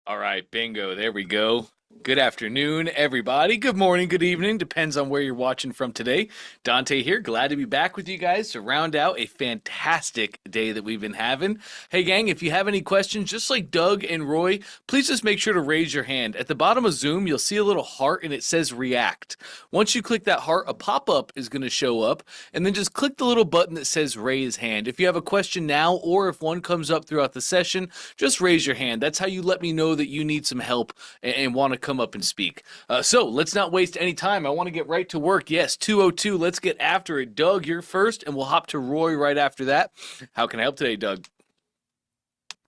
All right, bingo. There we go. Good afternoon, everybody. Good morning, good evening. Depends on where you're watching from today. Dante here. Glad to be back with you guys to round out a fantastic day that we've been having. Hey, gang, if you have any questions, just like Doug and Roy, please just make sure to raise your hand. At the bottom of Zoom, you'll see a little heart and it says react. Once you click that heart, a pop up is going to show up, and then just click the little button that says raise hand. If you have a question now, or if one comes up throughout the session, just raise your hand. That's how you let me know that you need some help and want to come up and speak. So let's not waste any time. I want to get right to work. Yes, 202. Let's get after it. Doug, you're first, and we'll hop to Roy right after that. How can I help today, Doug?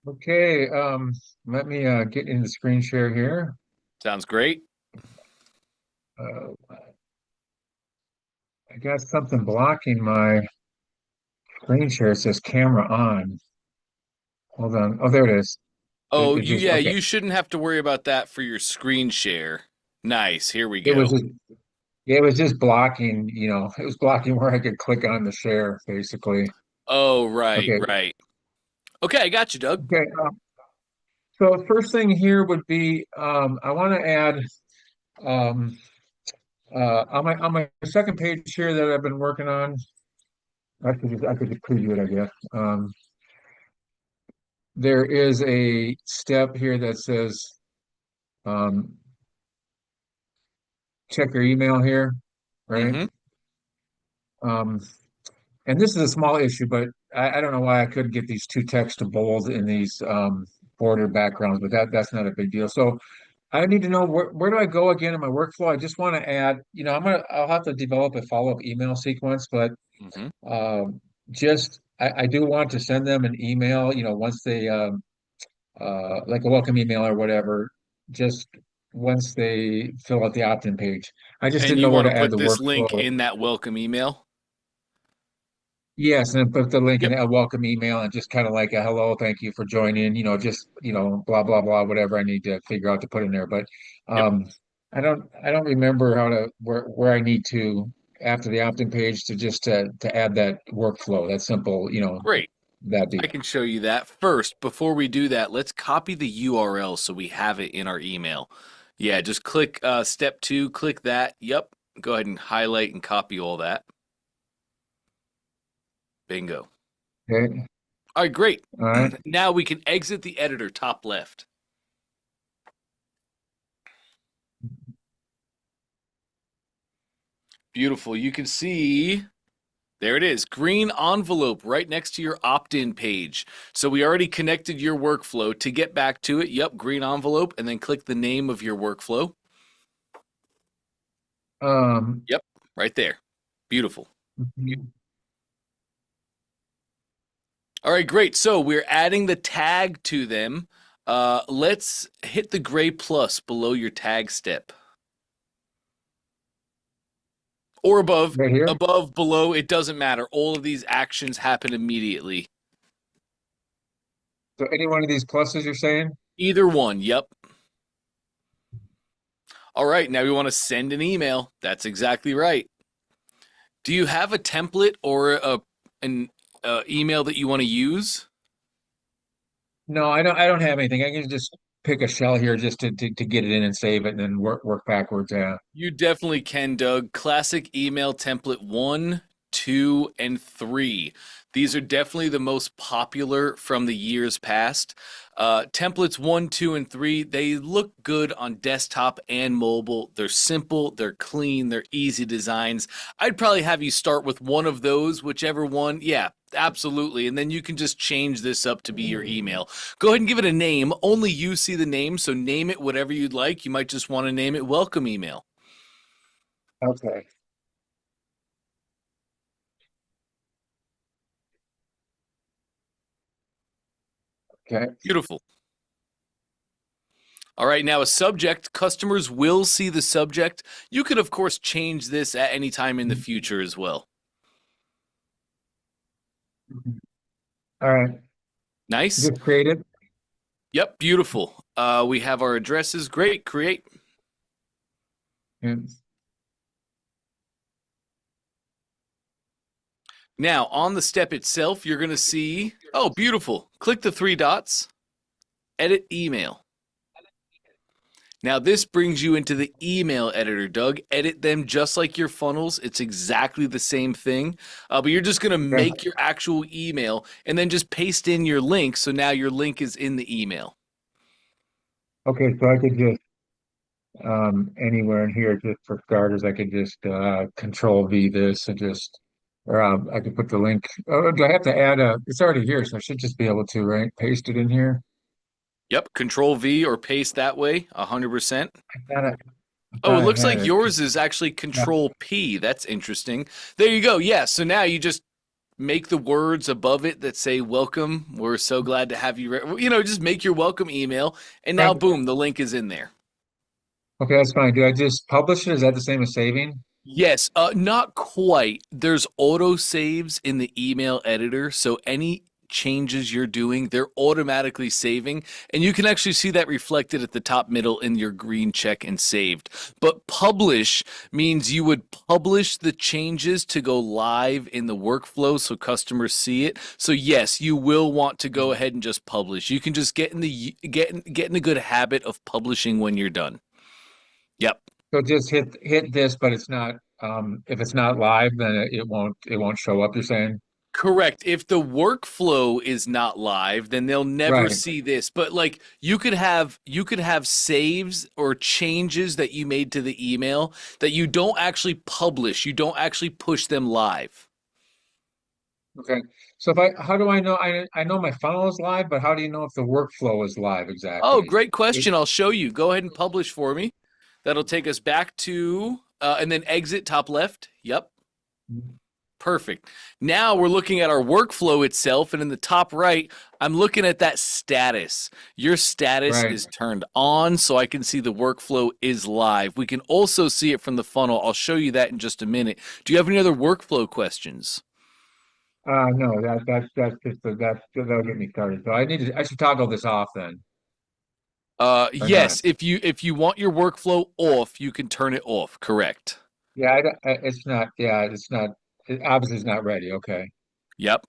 Okay, let me get in the screen share here. Sounds great. Uh, I got something blocking my screen share. It says camera on. Hold on. Oh, there it is. Oh, It just yeah, okay. you shouldn't have to worry about that for your screen share. Nice. Here we It was go. just yeah, it was just blocking, it was blocking where I could click on the share, basically. Oh, right, Okay. right. Okay, I got you, Doug. Okay. So first thing here would be I want to add um on my second page here that I've been working on. I could just preview it, I guess. There is a step here that says um, check your email here, right? Mm-hmm. Um, and this is a small issue, but I don't know why I couldn't get these two text to bold in these border backgrounds, but that's not a big deal. So I need to know where do I go again in my workflow? I just want to add, I'll have to develop a follow-up email sequence, but Mm-hmm. just I do want to send them an email, once they like a welcome email or whatever, just once they fill out the opt-in page. I just And didn't you know where want to to add put the this link workflow. in that welcome email? Yes, and put the link in Yep. a welcome email and just kind of like a hello, thank you for joining, just, blah, blah, blah, whatever I need to figure out to put in there. But Yep. um I don't remember how to where I need to after the opt-in page to just to add that workflow, that simple, Great. that I deal. can show you that. First, before we do that, let's copy the URL so we have it in our email. Yeah, just click step 2, click that. Yep. Go ahead and highlight and copy all that. Bingo. Okay. All right, great. All right. Now we can exit the editor top left. Beautiful. You can see there it is, green envelope right next to your opt-in page. So we already connected your workflow. To get back to it, yep, green envelope, and then click the name of your workflow. Um, Yep, right there. Beautiful. All right, great. So we're adding the tag to them. Let's hit the gray plus below your tag step. Or above, right here. above, below, it doesn't matter. All of these actions happen immediately. So any one of these pluses you're saying? Either one, yep. All right, now we want to send an email. That's exactly right. Do you have a template or an email that you want to use? No, I don't have anything. I can just pick a shell here just to get it in and save it and then work backwards. Yeah. You definitely can, Doug. Classic email template 1, 2, and 3. These are definitely the most popular from the years past. Templates 1, 2, and 3, they look good on desktop and mobile. They're simple, they're clean, they're easy designs. I'd probably have you start with one of those, whichever one. Yeah, absolutely. And then you can just change this up to be your email. Go ahead and give it a name. Only you see the name, so name it whatever you'd like. You might just want to name it welcome email. Okay. Okay. Beautiful. All right, now a subject, customers will see the subject. You could, of course, change this at any time in the future as well. All right. Nice. Just create it. Yep, beautiful. We have our addresses. Great, create. And Now, on the step itself, you're going to see, oh, beautiful. Click the 3 dots, edit email. Now, this brings you into the email editor, Doug. Edit them just like your funnels. It's exactly the same thing, but you're just going to Okay. make your actual email and then just paste in your link. So now your link is in the email. Okay, so I could just anywhere in here, just for starters, I could just control V this and just, or I could put the link. Oh, do I have to add a? It's already here, so I should just be able to, right? Paste it in here. Yep, Control V or paste that way, 100%. I Oh, it thought I looks had like it. yours is actually Yeah. Control P. That's interesting. There you go. Yeah, so now you just make the words above it that say welcome. We're so glad to have you. Just make your welcome email, and now Right. boom, the link is in there. Okay, that's fine. Do I just publish it? Is that the same as saving? Yes, not quite. There's auto saves in the email editor, so any changes you're doing, they're automatically saving, and you can actually see that reflected at the top middle in your green check and saved. But publish means you would publish the changes to go live in the workflow so customers see it. So yes, you will want to go ahead and just publish. You can just get in a good habit of publishing when you're done. Yep. So just hit this, but it's not. If it's not live, then it won't show up. You're saying? Correct. If the workflow is not live, then they'll never Right. see this. But like you could have saves or changes that you made to the email that you don't actually publish. You don't actually push them live. Okay. So how do I know? I know my funnel is live, but how do you know if the workflow is live Oh, exactly? great It, question. I'll show you. Go ahead and publish for me. That'll take us back to and then exit top left. Yep. Perfect. Now we're looking at our workflow itself, and in the top right, I'm looking at that status. Your status right. is turned on, so I can see the workflow is live. We can also see it from the funnel. I'll show you that in just a minute. Do you have any other workflow questions? No, that's just that'll get me started. So I should toggle this off then, or not? Yes, if you want your workflow off, you can turn it off. Correct. Yeah, it's not. Yeah, it's not. It obviously it's not ready. Okay. Yep.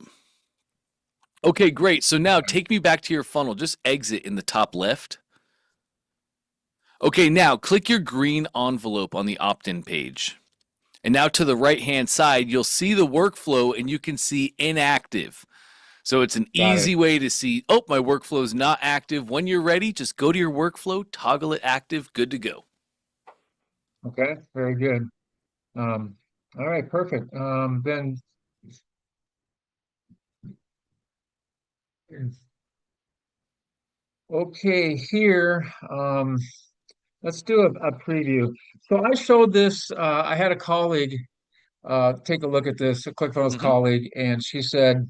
Okay, great. So now Okay. take me back to your funnel. Just exit in the top left. Okay, now click your green envelope on the opt-in page. And now to the right hand side, you'll see the workflow and you can see inactive. So it's an Got it. easy way to see, oh, my workflow is not active. When you're ready, just go to your workflow, toggle it active, good to go. Okay. Very good. Um, all right. Perfect. Then okay, here. Let's do a preview. So I showed this. I had a colleague take a look at this, a ClickFunnels Mm-hmm. colleague, and she said,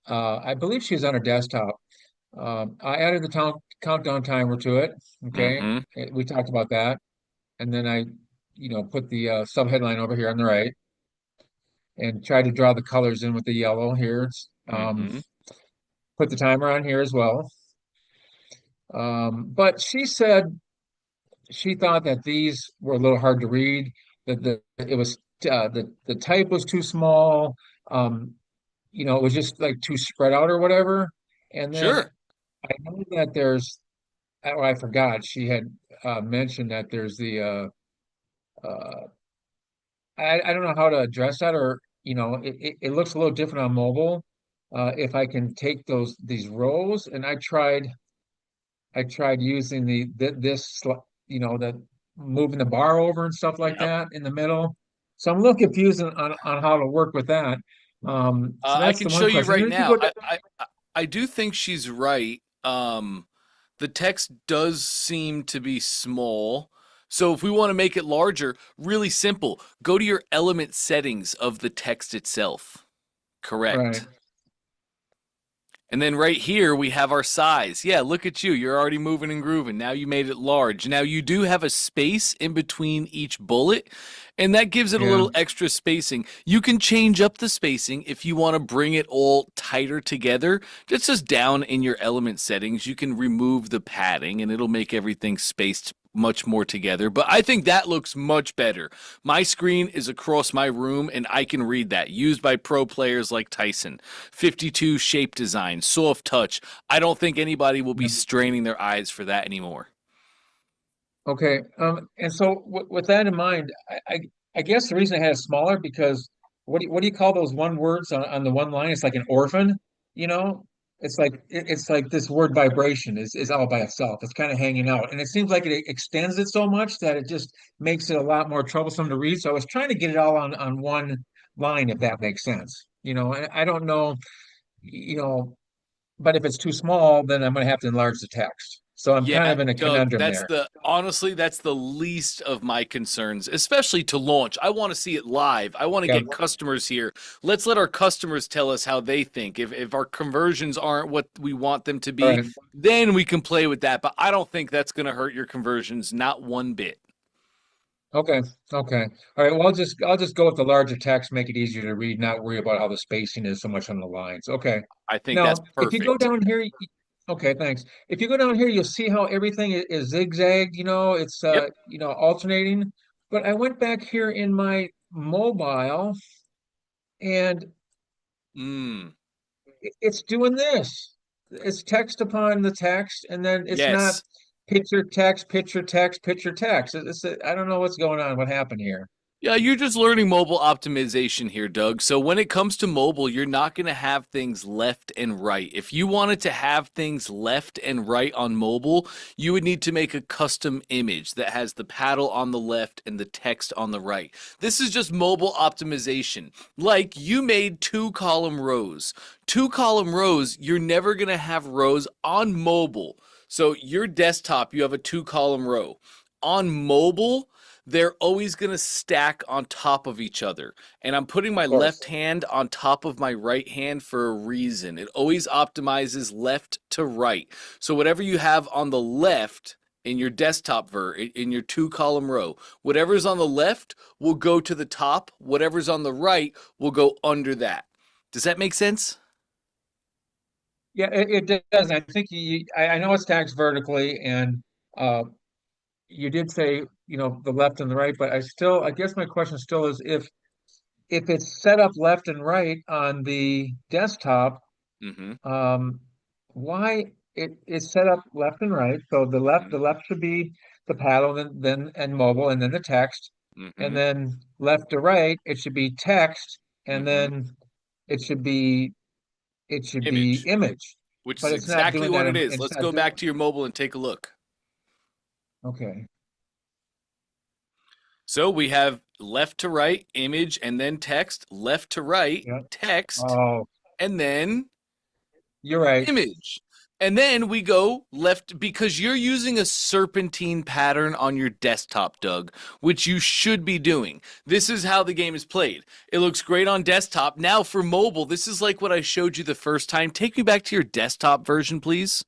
I believe she's on her desktop. I added the countdown timer to it. Okay, Mm-hmm. We talked about that, and then I, put the sub headline over here on the right, and tried to draw the colors in with the yellow here. Mm-hmm. Put the timer on here as well. But she said she thought that these were a little hard to read. That it was the type was too small. Um, it was just like too spread out or whatever. And then Sure. I know that there's, oh, I forgot she had mentioned that there's uh, I don't know how to address that, or it looks a little different on mobile. If I can take these rows, and I tried using the moving the bar over and stuff like Yep. that in the middle. So I'm a little confused on how to work with that. So I that's can the show one you question. And right then if you now. go down, I do think she's right. The text does seem to be small. So if we want to make it larger, really simple, go to your element settings of the text itself. right, Correct. And then right here we have our size. Yeah, look at you. You're already moving and grooving. Now you made it large. Now you do have a space in between each bullet, and that gives it a yeah, little extra spacing. You can change up the spacing if you want to bring it all tighter together. Just down in your element settings, you can remove the padding and it'll make everything spaced much more together. But I think that looks much better. My screen is across my room and I can read that. Used by pro players like Tyson. 52 shape design, soft touch. I don't think anybody will be yeah. straining their eyes for that anymore. Okay. And so with that in mind, I guess the reason I had it smaller because what do you call those one words on the one line? It's like an orphan, you know? It's like this word vibration is all by itself. It's kind of hanging out. And it seems like it extends it so much that it just makes it a lot more troublesome to read. So I was trying to get it all on one line, if that makes sense. And I don't know, you know, but if it's too small, then I'm gonna have to enlarge the text. So I'm kind Yeah, of in a Doug, conundrum that's there. the honestly, that's the least of my concerns, especially to launch. I want to see it live. I want to Yeah. get customers here. Let's let our customers tell us how they think. If our conversions aren't what we want them to All be, right. then we can play with that. But I don't think that's going to hurt your conversions, not one bit. Okay. Okay. All right. Well, I'll just go with the larger text, make it easier to read, not worry about how the spacing is so much on the lines. Okay. I think that's Now, if you go perfect. down here, okay, thanks. If you go down here, you'll see how everything is zigzagged, it's Yep. alternating. But I went back here in my mobile and Mm, it's doing this. It's text upon the text, and then it's not yes. picture text, picture text, picture text. I don't know what's going on, what happened here. Yeah, you're just learning mobile optimization here, Doug. So when it comes to mobile, you're not going to have things left and right. If you wanted to have things left and right on mobile, you would need to make a custom image that has the paddle on the left and the text on the right. This is just mobile optimization. Like you made two column rows. Two column rows, you're never going to have rows on mobile. So your desktop, you have a two column row. On mobile, they're always going to stack on top of each other. And I'm putting my Of left course. hand on top of my right hand for a reason. It always optimizes left to right. So whatever you have on the left in your desktop in your two column row, whatever's on the left will go to the top, whatever's on the right will go under that. Does that make sense? Yeah, it does. I think I know it's taxed vertically, and uh, you did say, the left and the right, but I guess my question still is if it's set up left and right on the desktop, Mhm. um, why it is set up left and right? So the Mhm. left should be the paddle, then and mobile, and then the text, and Mhm. then left to right, it should be text, and Mhm. then it should be it should be Image, image, which is but it's not exactly doing what that. it is. It's Let's not go doing. back to your mobile and take a look. Okay. So we have left to right image and then text, left to right Yeah. text, Oh, and then you're right. image. And then we go left because you're using a serpentine pattern on your desktop, Doug, which you should be doing. This is how the game is played. It looks great on desktop. Now for mobile, this is like what I showed you the first time. Take me back to your desktop version, please.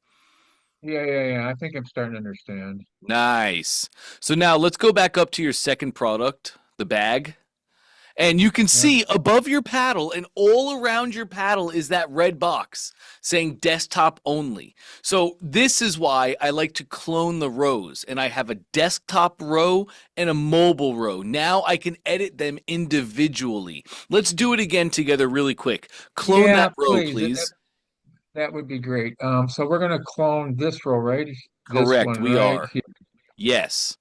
Yeah, yeah, yeah. I think I'm starting to understand. Nice. So now let's go back up to your second product, the bag. And you can Yeah. see above your paddle and all around your paddle is that red box saying desktop only. So this is why I like to clone the rows. And I have a desktop row and a mobile row. Now I can edit them individually. Let's do it again together really quick. Clone Yeah, that row, please. That please. that would be great. So we're gonna clone this row, right? This Correct, one we right are. here. Yes.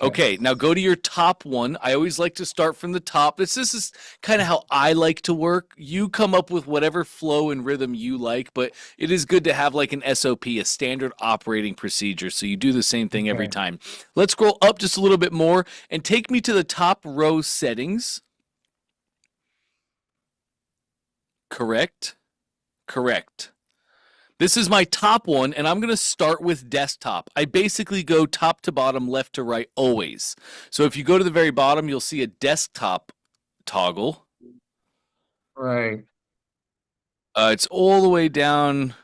Okay. Okay, now go to your top one. I always like to start from the top. This is kind of how I like to work. You come up with whatever flow and rhythm you like, but it is good to have like an SOP, a standard operating procedure. So you do the same thing every Okay. time. Let's scroll up just a little bit more and take me to the top row settings. Correct? Correct. This is my top one, and I'm going to start with desktop. I basically go top to bottom, left to right, always. So if you go to the very bottom, you'll see a desktop toggle. Right. It's all the way down.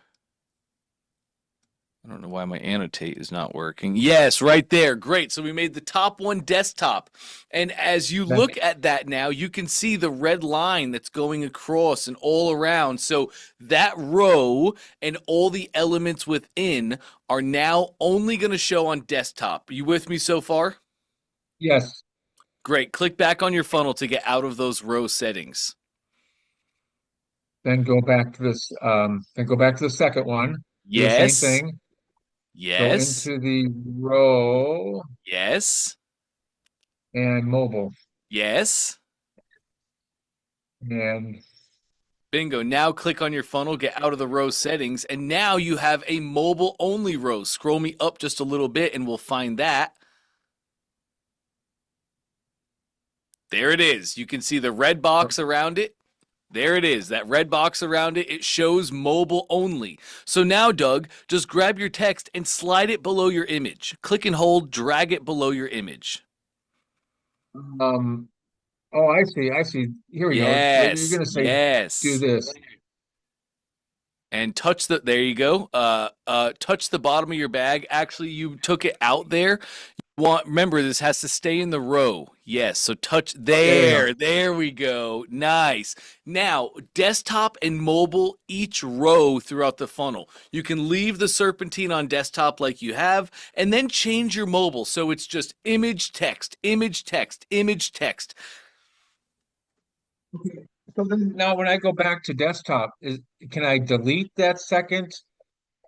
I don't know why my annotate is not working. Yes, right there. Great. So we made the top one desktop. And as you That, look at that now, you can see the red line that's going across and all around. So that row and all the elements within are now only going to show on desktop. Are you with me so far? yes. Great. Click back on your funnel to get out of those row settings. Then go back to this. Then go back to the second one. Do the same Yes. thing. Go Yes. into the row Yes. and mobile. Yes. And Bingo. Now click on your funnel, get out of the row settings, and now you have a mobile only row. Scroll me up just a little bit and we'll find that. There it is. You can see the red box around it. There it is, that red box around it. It shows mobile only. So now, Doug, just grab your text and slide it below your image. Click and hold, drag it below your image. um, oh, I see. I see. Here we go. You're Yes, going to say, do yes. this. And touch the, there you go. Touch the bottom of your bag. Actually, you took it out there. Remember, this has to stay in the row. Yes, so touch Oh, yeah, yeah, there we go. Nice. Now, desktop and mobile, each row throughout the funnel. You can leave the serpentine on desktop like you have, and then change your mobile so it's just image text, image text, image text. yeah. So then now when I go back to desktop, can I delete that second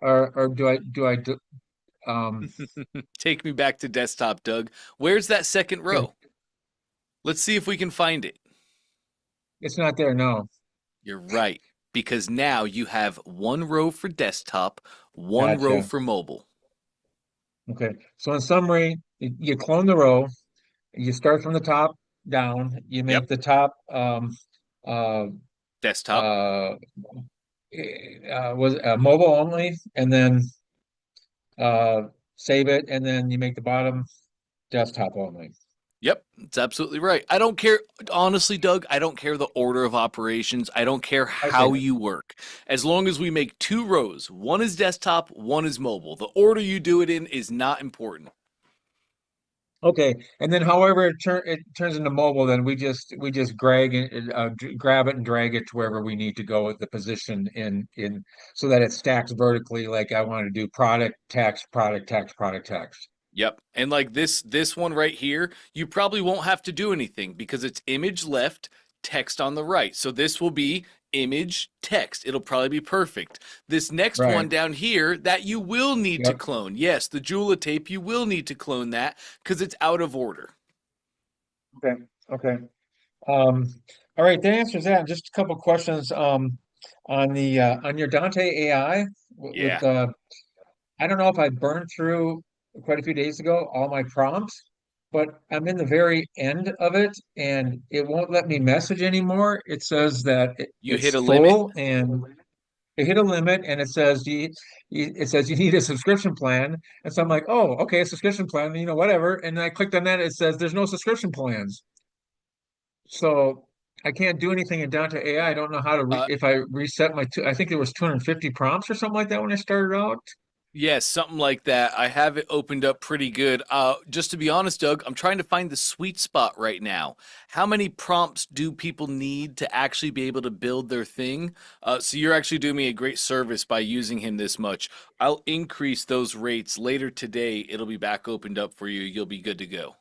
or um Take me back to desktop, Doug. Where's that second okay, row? Let's see if we can find it. it's not there, no. You're right, because now you have one row for desktop, one row Gotcha. for mobile. Okay. So in summary, you clone the row, you start from the top down, you Yep. make the top uh Desktop. uh was mobile only, and then uh save it, and then you make the bottom desktop only. Yep, it's absolutely right. I don't care, honestly, Doug, I don't care the order of operations. I don't care I see. how you work. As long as we make two rows, one is desktop, one is mobile. The order you do it in is not important. Okay, and then however it turns into mobile, then we just grab it and drag it to wherever we need to go with the position in so that it stacks vertically. Like I want to do product text, product text, product text. Yep. And like this one right here, you probably won't have to do anything because it's image left, text on the right. So this will be image text. It'll probably be perfect. This next one Right. down here that you will need to Yep. clone. Yes, the Joula tape, you will need to clone that because it's out of order. Okay. Okay. Um, all right, that answers that. Just a couple questions on the on your Dante AI with Yeah. I don't know if I burned through quite a few days ago all my prompts, but I'm in the very end of it and it won't let me message anymore. It says that You it's hit a limit. full and it hit a limit, and it says it says you need a subscription plan. And so I'm like, oh, okay, a subscription plan, whatever. And I clicked on that, it says there's no subscription plans. So I can't do anything in Dante AI. I don't know how to Uh, if I reset I think there was 250 prompts or something like that when I started out. Yes, something like that. I have it opened up pretty good. Just to be honest, Doug, I'm trying to find the sweet spot right now. How many prompts do people need to actually be able to build their thing? So you're actually doing me a great service by using him this much. I'll increase those rates later today. It'll be back opened up for you. You'll be good to go.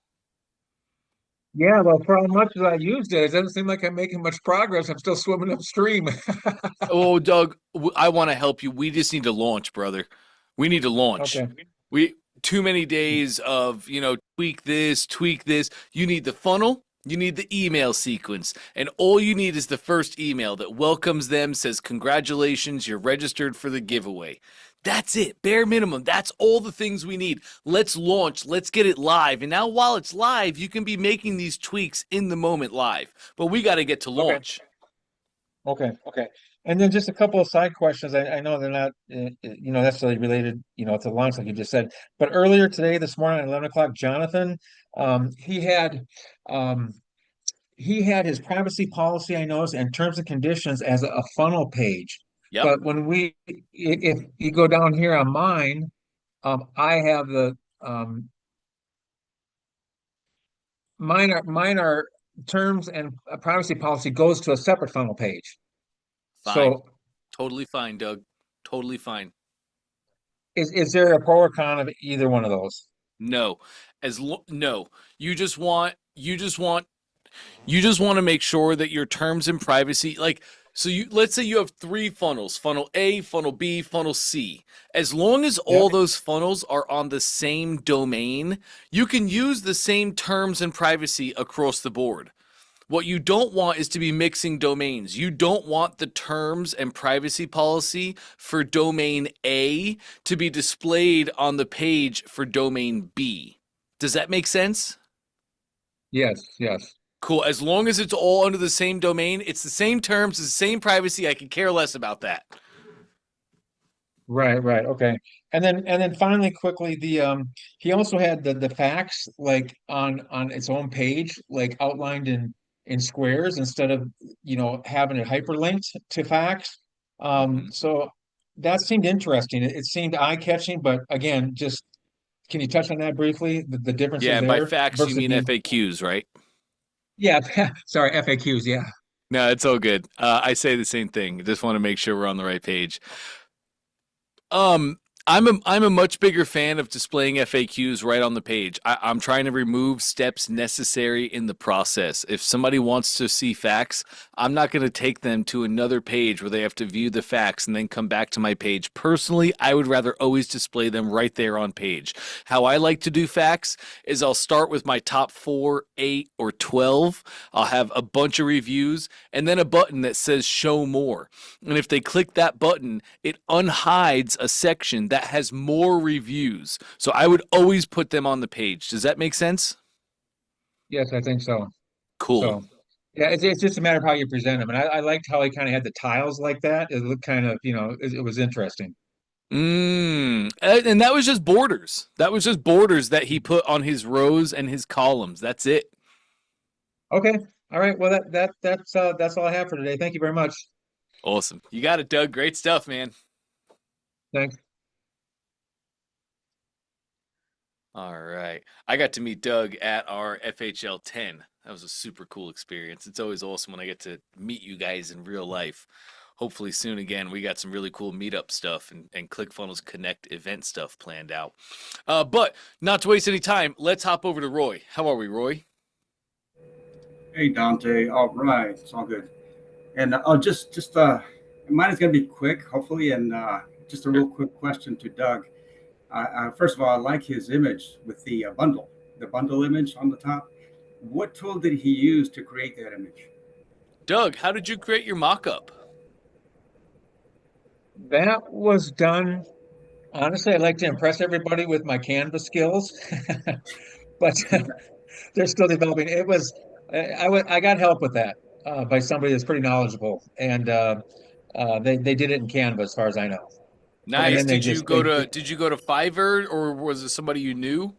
Yeah, well, for how much as I used it, it doesn't seem like I'm making much progress. I'm still swimming upstream. Oh, Doug, I want to help you. We just need to launch, brother. We need to launch. Okay. We too many days of, tweak this, tweak this. You need the funnel, you need the email sequence, and all you need is the first email that welcomes them, says congratulations, you're registered for the giveaway. That's it, bare minimum. That's all the things we need. Let's launch, let's get it live. And now while it's live, you can be making these tweaks in the moment live. But we got to get to Okay. launch. Okay. Okay. And then just a couple of side questions. I know they're not, necessarily related, to launch like you just said. But earlier today, this morning at 11 o'clock, Jonathan, um, he had, um, he had his privacy policy, I noticed, and terms and conditions as a funnel page. Yep, But if you go down here on mine, I have mine are terms and privacy policy goes to a separate funnel page. fine. So Totally fine, Doug. Totally fine. is there a pro or con of either one of those? No. No. You just want you just want to make sure that your terms and privacy, like, So let's say you have three funnels, funnel A, funnel B, funnel C. As long as Yep. all those funnels are on the same domain, you can use the same terms and privacy across the board. What you don't want is to be mixing domains. You don't want the terms and privacy policy for domain A to be displayed on the page for domain B. Does that make sense? Yes, yes. Cool. As long as it's all under the same domain, it's the same terms, it's the same privacy. I could care less about that. Right, right. Okay. And then finally quickly he also had the facts like on its own page, like outlined in squares instead of having it hyperlinked to facts. Hmm. So that seemed interesting. It seemed eye-catching, but again, just can you touch on that briefly? The Yeah, differences and by there facts, you versus mean being FAQs, right? yeah, sorry, FAQs, yeah. No, it's all good. I say the same thing. Just want to make sure we're on the right page. Um, I'm a much bigger fan of displaying FAQs right on the page. I'm trying to remove steps necessary in the process. If somebody wants to see facts, I'm not going to take them to another page where they have to view the facts and then come back to my page. Personally, I would rather always display them right there on page. How I like to do facts is I'll start with my top 4, 8, or 12. I'll have a bunch of reviews and then a button that says show more. And if they click that button, it unhides a section that has more reviews. So I would always put them on the page. Does that make sense? Yes, I think so. Cool. So, yeah, it's just a matter of how you present them. And I liked how he kind of had the tiles like that. It looked kind of, it was interesting. And that was just borders. That was just borders that he put on his rows and his columns. That's it. Okay. All right. Well, that's all I have for today. Thank you very much. Awesome. You got it, Doug. Great stuff, man. Thanks. All right. I got to meet Doug at our FHL 10. That was a super cool experience. It's always awesome when I get to meet you guys in real life. Hopefully soon again. We got some really cool meetup stuff and ClickFunnels Connect event stuff planned out. But not to waste any time, let's hop over to Roy. How are we, Roy? Hey Dante, all right, it's all good. And mine is going to be quick, hopefully, and just a Sure. real quick question to Doug. First of all, I like his image with the bundle image on the top. What tool did he use to create that image? Doug, how did you create your mock-up? That was done. Honestly, I like to impress everybody with my Canva skills, but they're still developing. I got help with that by somebody that's pretty knowledgeable, and they did it in Canva as far as I know. And Nice. then Did you go to Fiverr or was it somebody you knew?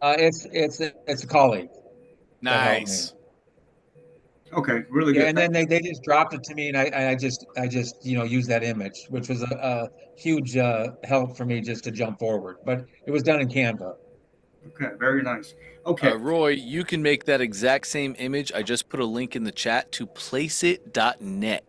it's a colleague that helped me. Nice. Okay, really Yeah, good. and then they just dropped it to me, and I just used that image, which was a huge help for me just to jump forward. But it was done in Canva. Okay, very nice. Okay, Roy, you can make that exact same image. I just put a link in the chat to placeit.net.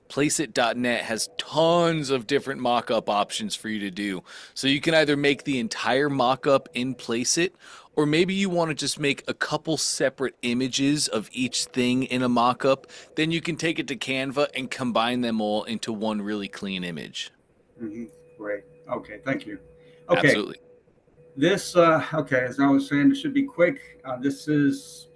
Placeit.net has tons of different mock-up options for you to do. So you can either make the entire mock-up in Placeit, or maybe you want to just make a couple separate images of each thing in a mock-up. Then you can take it to Canva and combine them all into one really clean image. hmm great. Okay, thank you. Okay, Absolutely. okay, as I was saying, it should be quick. This is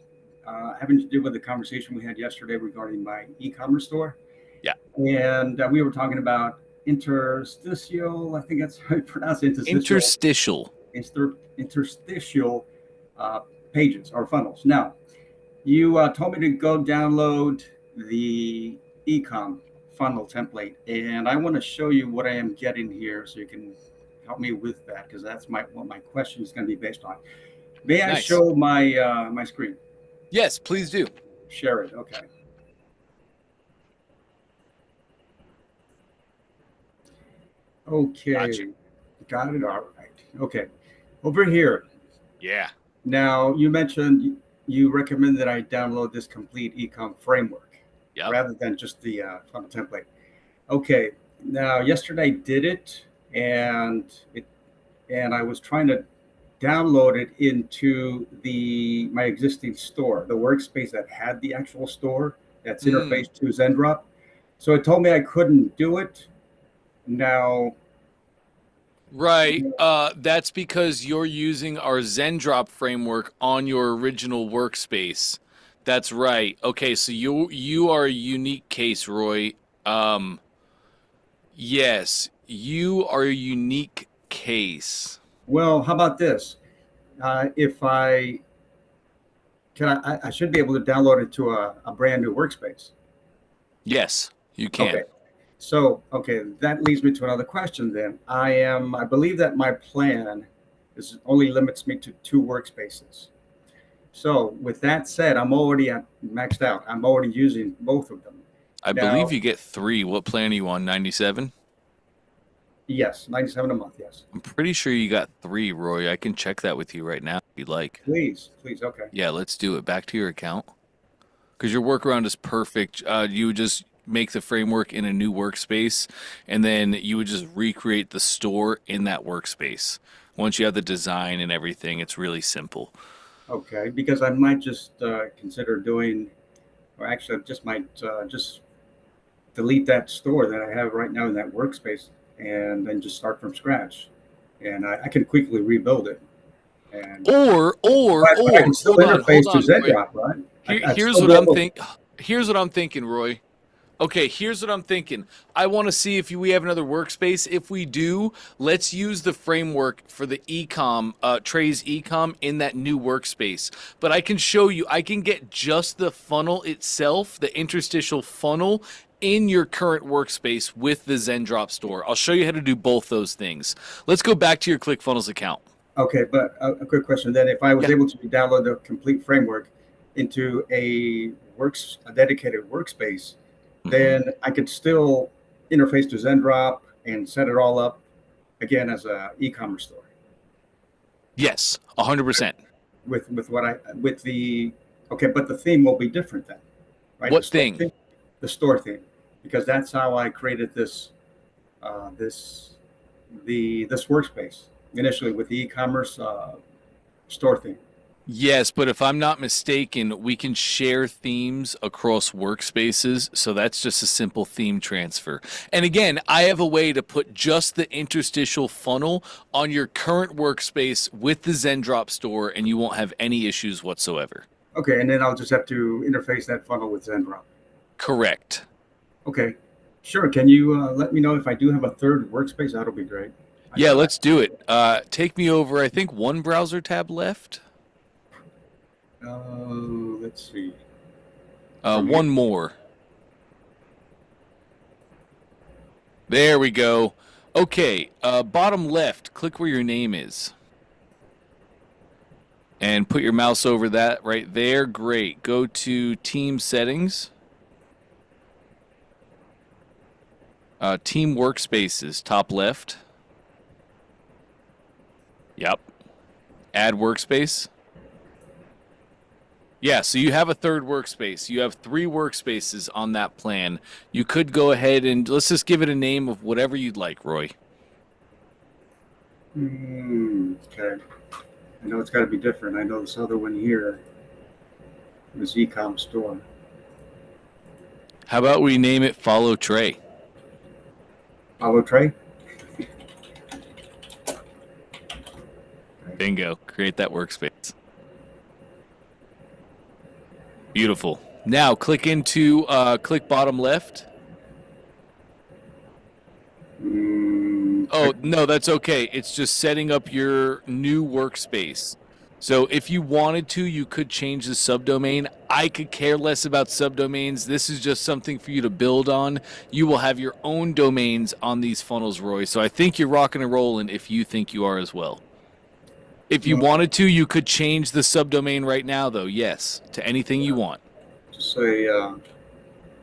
having to do with the conversation we had yesterday regarding my e-commerce store. Yeah. And we were talking about interstitial, I think that's how you pronounce it, Interstitial. interstitial uh, pages or funnels. Now, you told me to go download the ecom funnel template, and I want to show you what I am getting here so you can help me with that, because that's what my question is going to be based on. May I Nice. show my screen? Yes, please do. Share it. Okay. Gotcha. Okay. Got it. All right. Okay. Over here. Yeah. Now, you mentioned you recommend that I download this complete ecom framework Yep. rather than just the funnel template. Okay. Now, yesterday I did it, and I was trying to download it into the my existing store, the workspace that had the actual store. that's interfaced to ZenDrop. So it told me I couldn't do it. Now, Right. That's because you're using our ZenDrop framework on your original workspace. That's right. Okay, so you are a unique case, Roy. Um, yes, you are a unique case. well, how about this? If I can, I should be able to download it to a brand new workspace. Yes, you Okay. can. So, okay, that leads me to another question then. I believe that my plan is only limits me to 2 workspaces. So, with that said, I'm already at maxed out. I'm already using both of them. I believe Now, you get 3. What plan are you on? 97? yes, 97 a month, yes. I'm pretty sure you got 3, Roy. I can check that with you right now if you'd like. Please, okay. Yeah, let's do it. Back to your account. Because your workaround is perfect. You would just make the framework in a new workspace, and then you would just recreate the store in that workspace. Once you have the design and everything, it's really simple. Okay, because I might just consider doing, or actually, I just might just delete that store that I have right now in that workspace and then just start from scratch. And I can quickly rebuild it. And but I can still Hold interface to on, Roy. ZenDrop, right? I'd Here's still what be I'm able. think. Here's what I'm thinking, Roy. Okay, here's what I'm thinking. I want to see if we have another workspace. If we do, let's use the framework for the ecom, Trey's ecom in that new workspace. But I can show you, I can get just the funnel itself, the interstitial funnel, in your current workspace with the ZenDrop store. I'll show you how to do both those things. Let's go back to your ClickFunnels account. Okay, but a quick question then: if I was Yeah. able to download the complete framework into a dedicated workspace, then I could still interface to ZenDrop and set it all up again as a e-commerce store. Yes, 100%. With what I with the okay, but the theme will be different then, right? What thing? The store theme, because that's how I created this this workspace initially with the e-commerce store theme. Yes, but if I'm not mistaken, we can share themes across workspaces, so that's just a simple theme transfer. And again, I have a way to put just the interstitial funnel on your current workspace with the ZenDrop store, and you won't have any issues whatsoever. Okay, and then I'll just have to interface that funnel with ZenDrop. Correct. Okay, sure. Can you let me know if I do have a third workspace? That'll be great. Yeah, let's do it. Take me over, I think, one browser tab left. Let's see. One more. There we go. Okay, bottom left, click where your name is. And put your mouse over that right there. Great. Go to Team Settings. Team Workspaces, top left. Yep. Add workspace. Yeah, so you have a third workspace. You have 3 workspaces on that plan. You could go ahead and let's just give it a name of whatever you'd like, Roy. Okay. I know it's got to be different. I know this other one here, this ecom store. How about we name it Follow Trey? Follow Trey? Bingo. Create that workspace. Beautiful. Now click into click bottom left. Oh, no, that's okay. It's just setting up your new workspace. So if you wanted to, you could change the subdomain. I could care less about subdomains. This is just something for you to build on. You will have your own domains on these funnels, Roy. So I think you're rocking and rolling if you think you are as well. If you wanted to, you could change the subdomain right now, though. Yes, to anything you want. Just say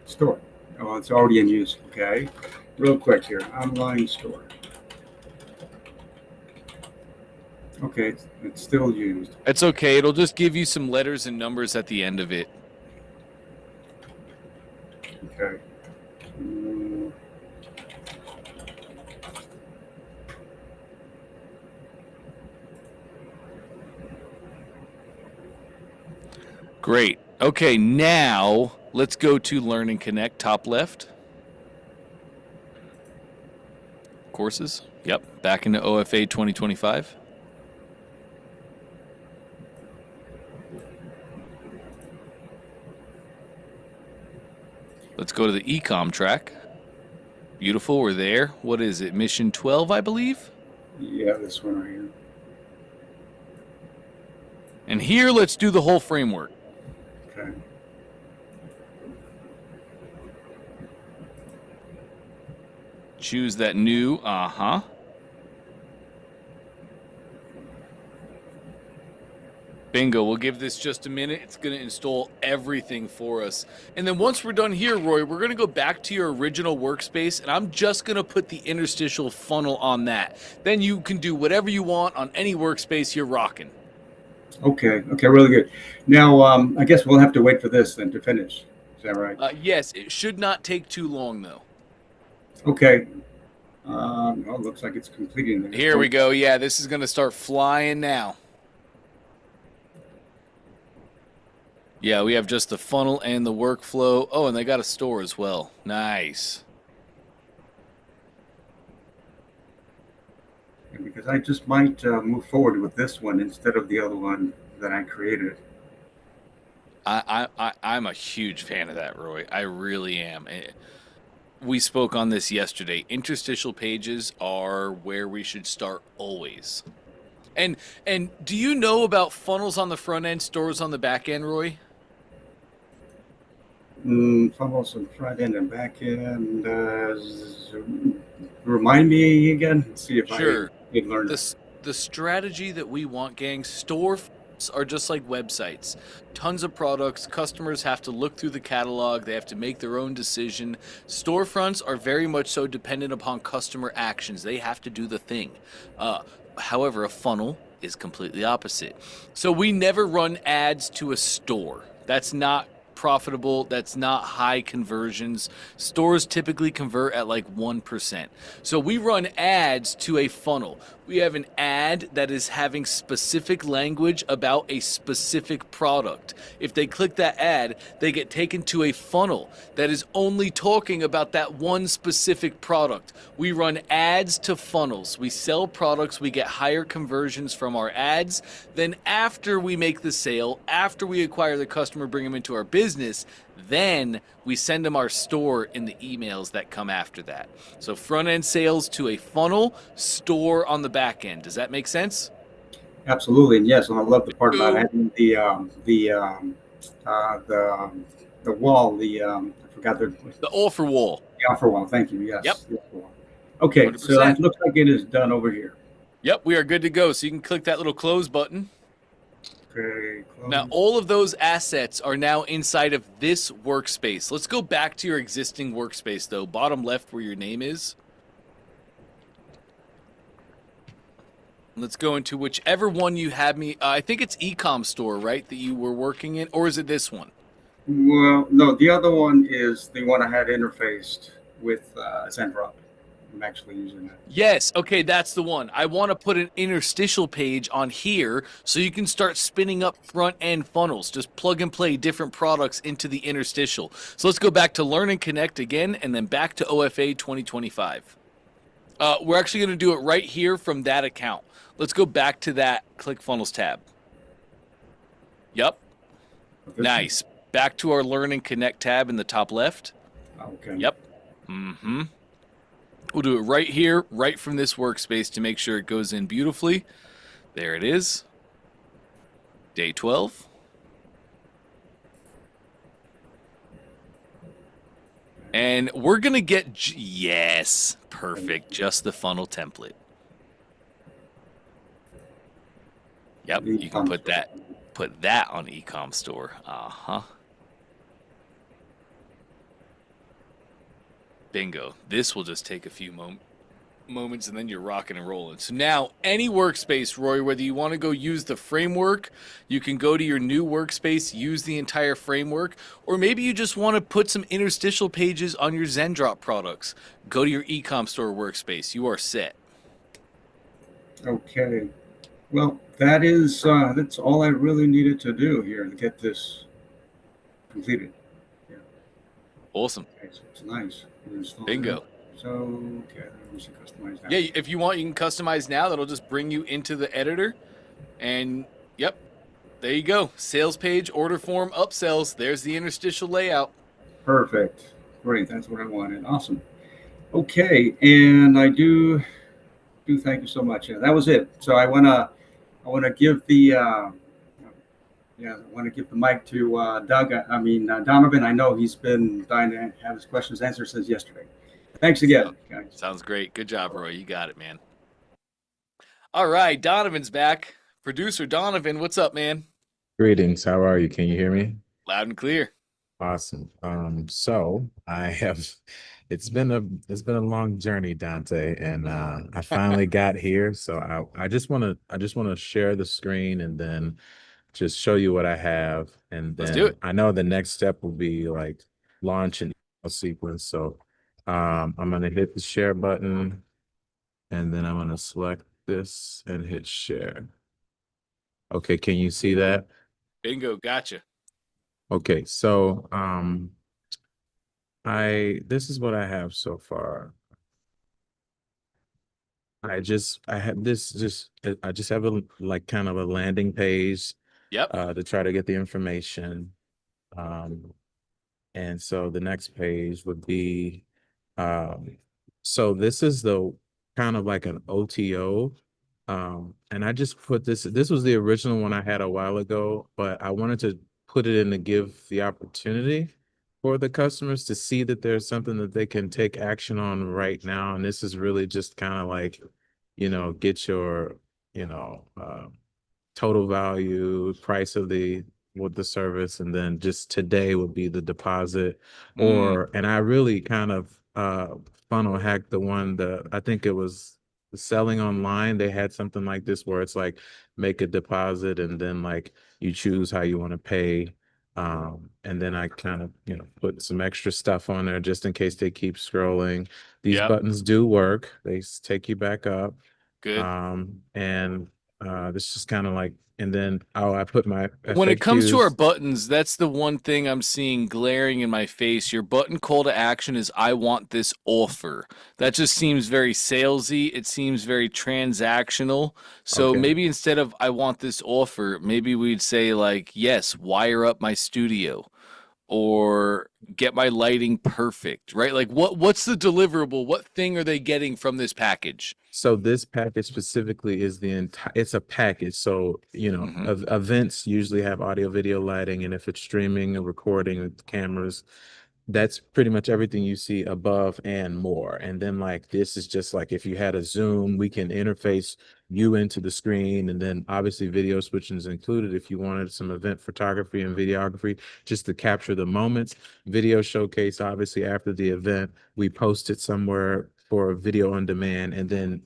store. Oh, it's already in use. Okay. Real quick here. Online store. Okay, it's still used. It's okay. It'll just give you some letters and numbers at the end of it. Okay. Great. Okay, now Let's go to Learn and Connect, top left. Courses. Yep. Back into OFA 2025. Let's go to the ecom track. Beautiful. We're there. What is it? Mission 12, I believe. Yeah, this one right here. And here, let's do the whole framework. Okay. Choose that new, Bingo, we'll give this just a minute. It's going to install everything for us. And then once we're done here, Roy, we're going to go back to your original workspace, and I'm just going to put the interstitial funnel on that. Then you can do whatever you want on any workspace you're rocking. Okay, really good. Now, I guess we'll have to wait for this then to finish. Is that right? Yes, it should not take too long, though. Okay. Well, looks like it's completing. Here we go. Yeah, this is going to start flying now. Yeah, we have just the funnel and the workflow. Oh, and they got a store as well. Nice. Because I just might move forward with this one instead of the other one that I created. I'm a huge fan of that, Roy. I really am. We spoke on this yesterday. Interstitial pages are where we should start always. And do you know about funnels on the front end, stores on the back end, Roy? Funnels on front end and back end. Remind me again. Let's see if Sure. I did learn The strategy that we want, gang, storefronts are just like websites. Tons of products. Customers have to look through the catalog. They have to make their own decision. Storefronts are very much so dependent upon customer actions. They have to do the thing. However, a funnel is completely opposite. So we never run ads to a store. That's not profitable. That's not high conversions. Stores typically convert at like 1%. So we run ads to a funnel. We have an ad that is having specific language about a specific product. If they click that ad, they get taken to a funnel that is only talking about that one specific product. We run ads to funnels. We sell products, we get higher conversions from our ads. Then after we make the sale, after we acquire the customer, bring them into our business, then we send them our store in the emails that come after that. So front end sales to a funnel, store on the back end. Does that make sense? Absolutely, and yes, and I love the part about having the wall. I forgot the offer wall. The offer wall. Thank you. Yes. Yep. The offer wall. Okay, 100%. so it looks like it is done over here. Yep, we are good to go. So you can click that little close button. Okay. Close. Now, all of those assets are now inside of this workspace. Let's go back to your existing workspace, though. Bottom left where your name is. Let's go into whichever one you had me. I think it's Ecom Store, right, that you were working in? Or is it this one? Well, no, the other one is the one I had interfaced with Zendrop. I'm actually using that. Yes, okay, that's the one. I want to put an interstitial page on here so you can start spinning up front-end funnels. Just plug and play different products into the interstitial. So let's go back to Learn and Connect again, and then back to OFA 2025. We're actually going to do it right here from that account. Let's go back to that Click Funnels tab. Yep. Nice. Back to our Learn and Connect tab in the top left. Okay. Yep. Mm-hmm. We'll do it right here, right from this workspace to make sure it goes in beautifully. There it is. Day 12. And we're going to get, yes, perfect, just the funnel template. Yep, you can put that on Ecom Store. Uh-huh. Bingo. This will just take a few moments and then you're rocking and rolling. So now any workspace, Roy, whether you want to go use the framework, you can go to your new workspace, use the entire framework, or maybe you just want to put some interstitial pages on your Zendrop products. Go to your Ecom Store workspace. You are set. Okay. Well, that's all I really needed to do here to get this completed. Yeah. Awesome. Okay, so it's nice. We'll install it now. Bingo. So, okay, we should customize that. Yeah, if you want, you can customize now. That'll just bring you into the editor. And yep, there you go. Sales page, order form, upsells. There's the interstitial layout. Perfect. Great. That's what I wanted. Awesome. Okay, and I do thank you so much. Yeah, that was it. So I wanna give the yeah, I want to give the mic to Doug. I mean Donovan. I know he's been dying to have his questions answered since yesterday. Thanks So, again, guys. sounds great. Good job, Roy. You got it, man. All right, Donovan's back. Producer Donovan, what's up, man? Greetings. How are you? Can you hear me? Loud and clear. Awesome. So I have it's been a long journey, Dante, and I finally got here. So I just wanna share the screen and then just show you what I have. And Let's do then it. I know the next step will be like launch an email sequence. So I'm gonna hit the share button and then I'm gonna select this and hit share. Okay, can you see that? Bingo, gotcha. Okay, so this is what I have so far. I have this just I just have a like kind of a landing page Yep. to try to get the information. Um and so the next page would be um so this is the kind of like an OTO. And I just put this was the original one I had a while ago, but I wanted to put it in to give the opportunity for the customers to see that there's something that they can take action on right now. And this is really just kind of like, get your, you know, total value, price of the with the service, and then just today would be the deposit. Mm, And I really kind of funnel hacked the one that I think it was selling online. They had something like this where it's like make a deposit and then like you choose how you want to pay. And then I kind of, put some extra stuff on there just in case they keep scrolling. These yep. buttons do work. They take you back up. Good. And this is kind of like, and then I put my When it comes to our FAQs. buttons, that's the one thing I'm seeing glaring in my face. Your button call to action is I want this offer. That just seems very salesy. It seems very transactional. So Okay. maybe instead of I want this offer, maybe we'd say like, yes, wire up my studio or get my lighting perfect, right? Like what's the deliverable? What thing are they getting from this package? So this package specifically is the entire, it's a package. So, Mm-hmm. events usually have audio, video, lighting, and if it's streaming or recording with cameras, that's pretty much everything you see above and more. And then like this is just like if you had a Zoom, we can interface you into the screen, and then obviously video switching is included if you wanted some event photography and videography just to capture the moments. Video showcase, obviously after the event, we post it somewhere for video on demand, and then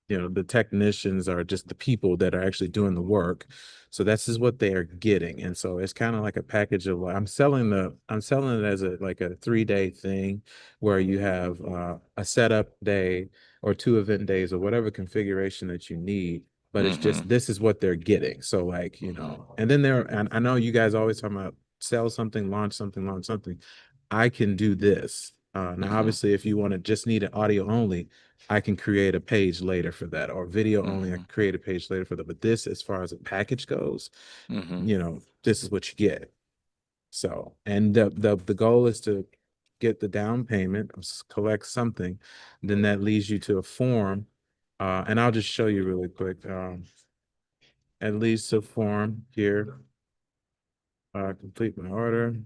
the technicians are just the people that are actually doing the work. So this is what they are getting. And so it's kind of like a package of I'm selling it as a like a 3-day thing where you have a setup day or 2 event days or whatever configuration that you need. But it's Mm-hmm. just this is what they're getting. So like, and then and I know you guys always talking about sell something, launch something, launch something. I can do this. Now, Mm-hmm. obviously, if you want to just need an audio only, I can create a page later for that, or video only. I Mm-hmm. can create a page later for that. But this, as far as a package goes, Mm-hmm. this is what you get. So, and the goal is to get the down payment, collect something, then that leads you to a form. And I'll just show you really quick. It leads to a form here. Complete my order.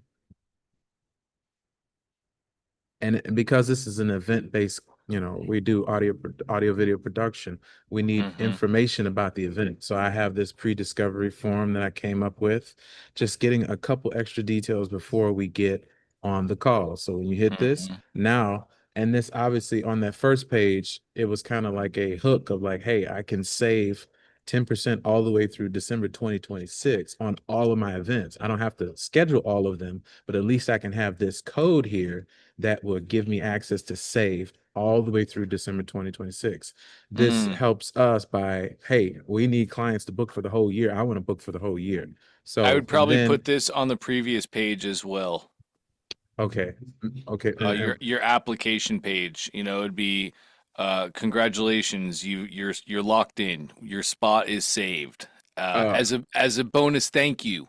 And because this is an event-based, we do audio video production, we need Mm-hmm. information about the event. So I have this pre-discovery form that I came up with, just getting a couple extra details before we get on the call. So when you hit this Mm-hmm. now, and this obviously on that first page, it was kind of like a hook of like, hey, I can save 10% all the way through December 2026 on all of my events. I don't have to schedule all of them, but at least I can have this code here that will give me access to save all the way through December 2026. This Mm. helps us by, hey, we need clients to book for the whole year. I want to book for the whole year. I So, would and probably then, put this on the previous page as well. Okay. Okay. Your application page, it'd be congratulations, you're locked in. Your spot is saved. uh, As a bonus thank you.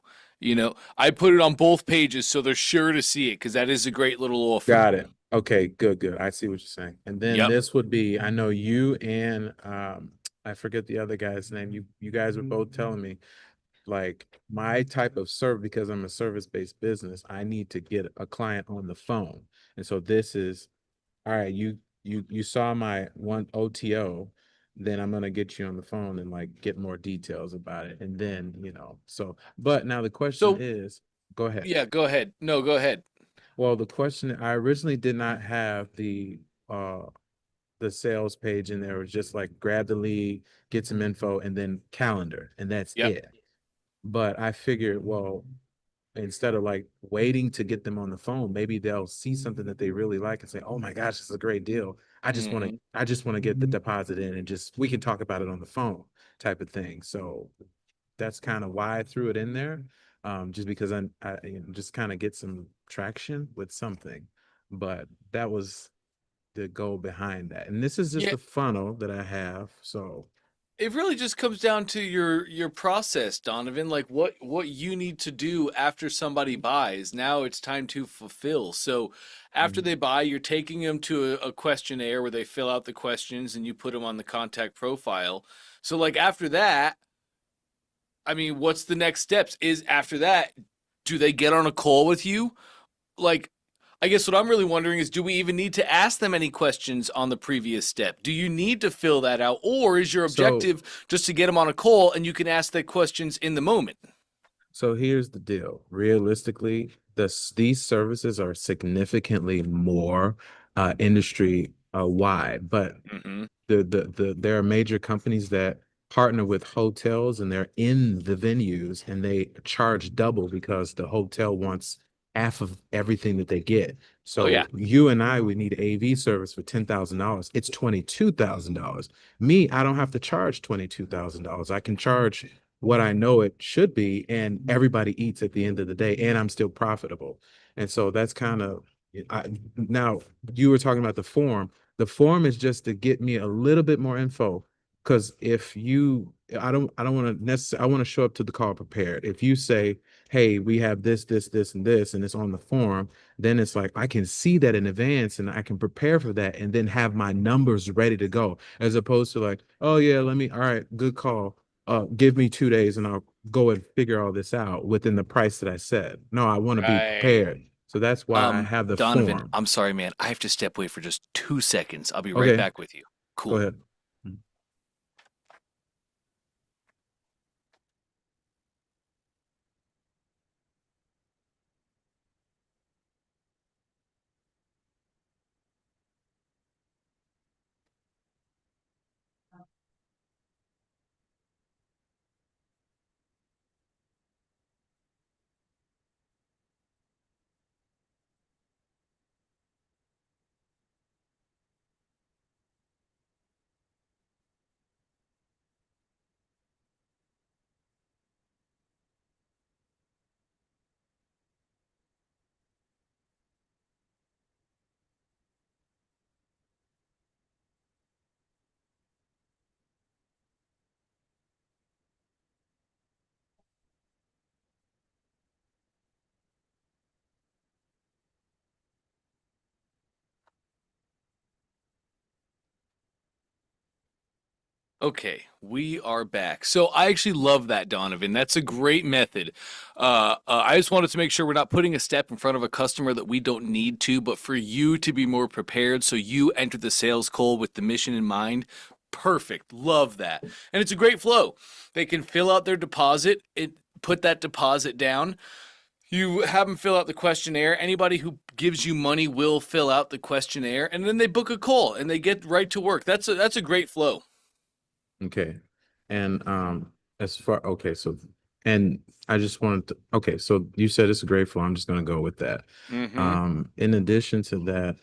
I put it on both pages so they're sure to see it because that is a great little offer. Got it. Okay, good. I see what you're saying. And then Yep. this would be, I know you and I forget the other guy's name. You guys were both telling me like my type of service, because I'm a service-based business, I need to get a client on the phone. And so this is, all right, you saw my one OTO, then I'm gonna get you on the phone and like get more details about it. And then, so but now the question So is, go ahead. yeah, go ahead. No, go ahead. Well, the question, I originally did not have uh the sales page in there. It was just like grab the lead, get some info, and then calendar, and that's Yep. it. But I figured, well, instead of like waiting to get them on the phone, maybe they'll see something that they really like and say, "Oh my gosh, this is a great deal. Hmm. I just want to get the deposit in and just we can talk about it on the phone," type of thing. So that's kind of why I threw it in there, just because just kind of get some traction with something. But that was the goal behind that, and this is just Yeah, the funnel that I have. So it really just comes down to your process, Donovan, like what you need to do after somebody buys. Now it's time to fulfill. So after they buy, you're taking them to a questionnaire where they fill out the questions and you put them on the contact profile. So like after that, I mean, what's the next steps? Is after that, do they get on a call with you? Like I guess what I'm really wondering is do we even need to ask them any questions on the previous step? Do you need to fill that out? Or is your so objective just to get them on a call and you can ask the questions in the moment? So here's the deal. Realistically, these services are significantly more industry wide, but Hmm. there are major companies that partner with hotels and they're in the venues and they charge double because the hotel wants half of everything that they get. Oh, yeah. So you and I would need AV service for $10,000. It's $22,000. Me, I don't have to charge $22,000. I can charge what I know it should be, and everybody eats at the end of the day, and I'm still profitable. And so that's kind of now you were talking about the form. The form is just to get me a little bit more info. Because if you, I don't want to necessarily, I want to show up to the call prepared. If you say, hey, we have this, and this, and it's on the form, then it's like I can see that in advance and I can prepare for that and then have my numbers ready to go, as opposed to like, oh yeah, all right, good call. Give me 2 days and I'll go and figure all this out within the price that I said. No, I want to be Right. prepared. So that's why I have the Donovan, form. I'm sorry, man. I have to step away for just 2 seconds. I'll be right Okay, back with you. go Cool. ahead. Okay, we are back. So I actually love that, Donovan. That's a great method. I just wanted to make sure we're not putting a step in front of a customer that we don't need to, but for you to be more prepared so you enter the sales call with the mission in mind. Perfect. Love that. And it's a great flow. They can fill out their deposit, put that deposit down. You have them fill out the questionnaire. Anybody who gives you money will fill out the questionnaire, and then they book a call and they get right to work. That's a great flow. Okay. And as far okay, so and I just wanted to okay, so you said it's a great flow. I'm just gonna go with that. Mm-hmm. In addition to that,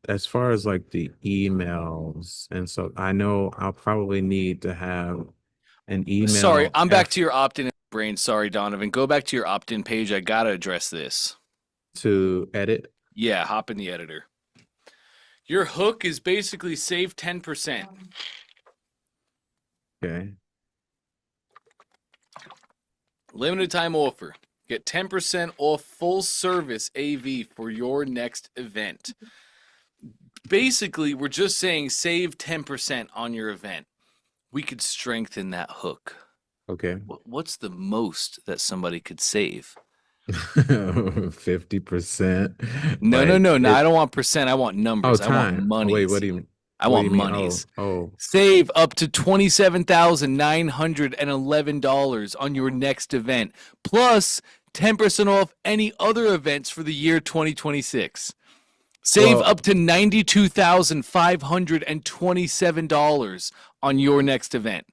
as far as like the emails, and so I know I'll probably need to have an Sorry, email I'm back after to your opt-in brain. Sorry, Donovan. Go back to your opt-in page. I gotta address this. to edit. Yeah, hop in the editor. Your hook is basically save 10%. Okay. Limited time offer. Get 10% off full service AV for your next event. Basically, we're just saying save 10% on your event. We could strengthen that hook. Okay. What's the most that somebody could save? 50%. No, no, Like no, no. I it. don't want percent. I want Oh, numbers. I want time. Oh, wait, monies. I what do want you mean? Oh, monies. oh. Save up to $27,911 on your next event, plus 10% off any other events for the year 2026. Save Well, up to $92,527 on your next event.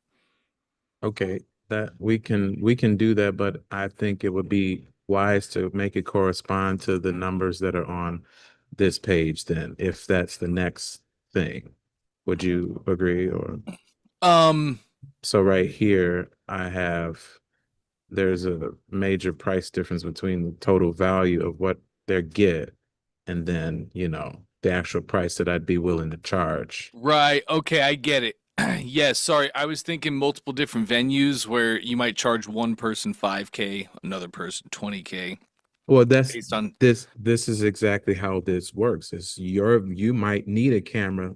okay, that we can do that, but I think it would be wise to make it correspond to the numbers that are on this page then, if that's the next thing. Would you agree? Or Um, so right here, there's a major price difference between the total value of what they get and then, the actual price that I'd be willing to charge. right. Okay, I get it. Yes, sorry. I was thinking multiple different venues where you might charge one person 5K, another person 20K Well, that's based on. this is exactly how this works. Is you might need a camera,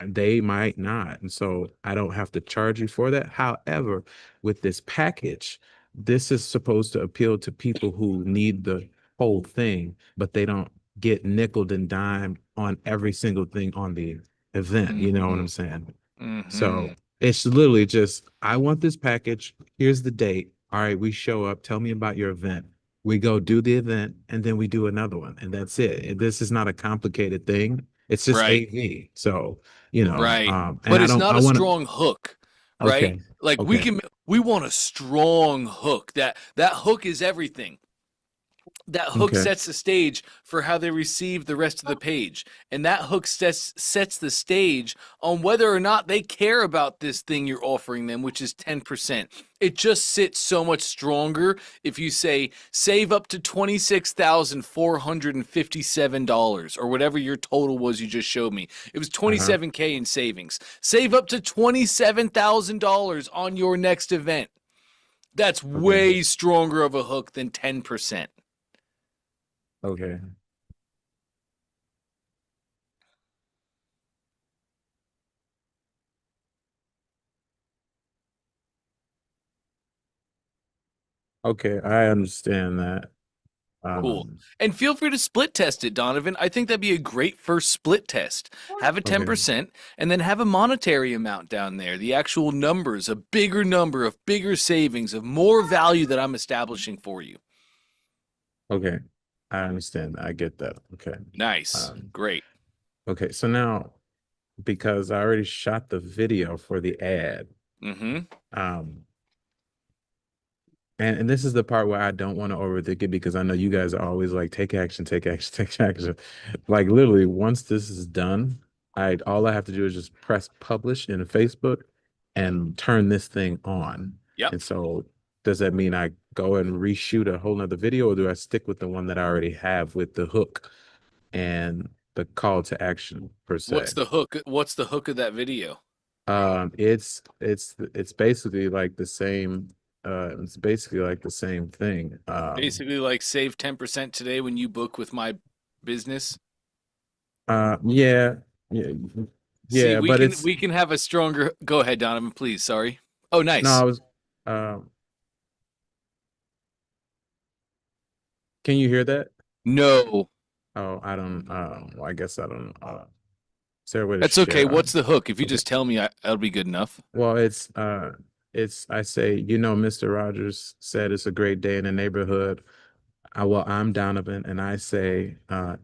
they might not. And so I don't have to charge you for that. However, with this package, this is supposed to appeal to people who need the whole thing, but they don't get nickel and dime on every single thing on the event. You know what Mm-hmm. I'm saying? Mm-hmm. So it's literally just, I want this package. Here's the date. All right, we show up. Tell me about your event. We go do the event and then we do another one. And that's it. This is not a complicated thing. It's just Right. AV. So, Right. and But I it's don't, not I a want to, strong hook, right? okay. Like Okay. we want a strong hook. That hook is everything. That hook Okay. sets the stage for how they receive the rest of the page. And that hook sets the stage on whether or not they care about this thing you're offering them, which is 10%. It just sits so much stronger if you say save up to $26,457 or whatever your total was you just showed me. It was Uh-huh. 27K in savings. Save up to $27,000 on your next event. That's Okay. way stronger of a hook than 10%. Okay. Okay. I understand that. Cool. Um, And feel free to split test it, Donovan. I think that'd be a great first split test. Have a okay. 10% and then have a monetary amount down there, the actual numbers, a bigger number of bigger savings, of more value that I'm establishing for you. Okay. I understand. I get that. Okay. Nice. Um, Great. okay. So now, because I already shot the video for the ad, Mm-hmm. um, and this is the part where I don't want to overthink it because I know you guys are always like, take action, take action, take action. Like literally, once this is done, all I have to do is just press publish in Facebook and turn this thing on. Yep. And so does that mean I go and reshoot a whole nother video, or do I stick with the one that I already have with the hook and the call to action per se? What's the hook? What's the hook of that video? It's basically like the same. It's basically like the same thing. Basically, like save 10% today when you book with my business. Yeah, yeah, See, yeah, but it's we can have a stronger. Go ahead, Donovan, please. Sorry. Oh, no. nice. Um, can you hear that? No, Oh, I don't. Well, I guess I don't. Is there a way to that's okay. share? What's the hook? If you Okay. just tell me, that'll be good enough. Well, I say, Mr. Rogers said it's a great day in the neighborhood. I'm Donovan, and I say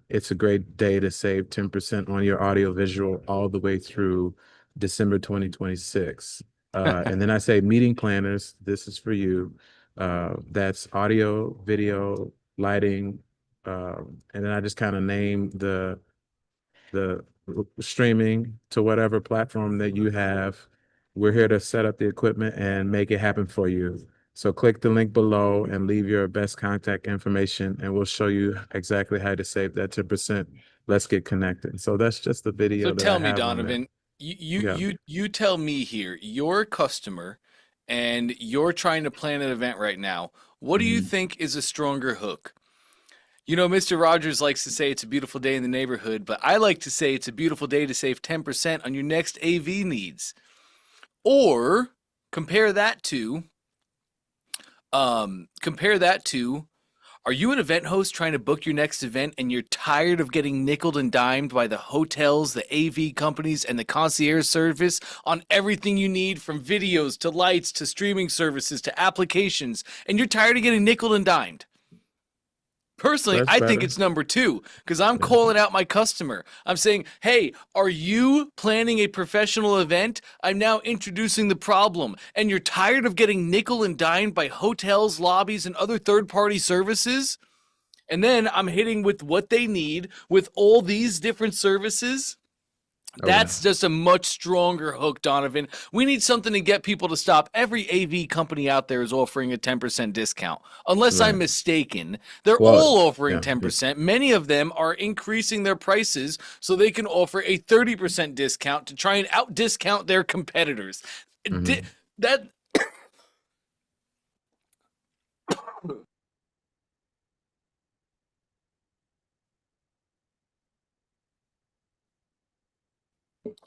it's a great day to save 10% on your audio visual all the way through December 2026. And then I say, meeting planners, this is for you. That's audio, video, lighting, and then I just kind of name the streaming to whatever platform that you have. We're here to set up the equipment and make it happen for you. So click the link below and leave your best contact information, and we'll show you exactly how to save that 10%. Let's get connected. So that's just the So video that I tell me, have on there. Donovan, Yeah. you tell me here, you're a customer and you're trying to plan an event right now. What do you Mhm. think is a stronger hook? You know, Mr. Rogers likes to say it's a beautiful day in the neighborhood, but I like to say it's a beautiful day to save 10% on your next AV needs. Or compare that to compare that to, are you an event host trying to book your next event and you're tired of getting nickeled and dimed by the hotels, the AV companies, and the concierge service on everything you need, from videos to lights to streaming services to applications, and you're tired of getting nickeled and dimed? Personally, That's I think better. it's number two, because I'm Yeah. calling out my customer. I'm saying, hey, are you planning a professional event? I'm now introducing the problem, and you're tired of getting nickel and dimed by hotels, lobbies, and other third-party services? And then I'm hitting with what they need with all these different services. Oh, yeah. That's just a much stronger hook, Donovan. We need something to get people to stop. Every AV company out there is offering a 10% discount. Unless I'm Right. mistaken, they're Well, all offering yeah. 10%. Many of them are increasing their prices so they can offer a 30% discount to try and out discount their competitors. Mhm. That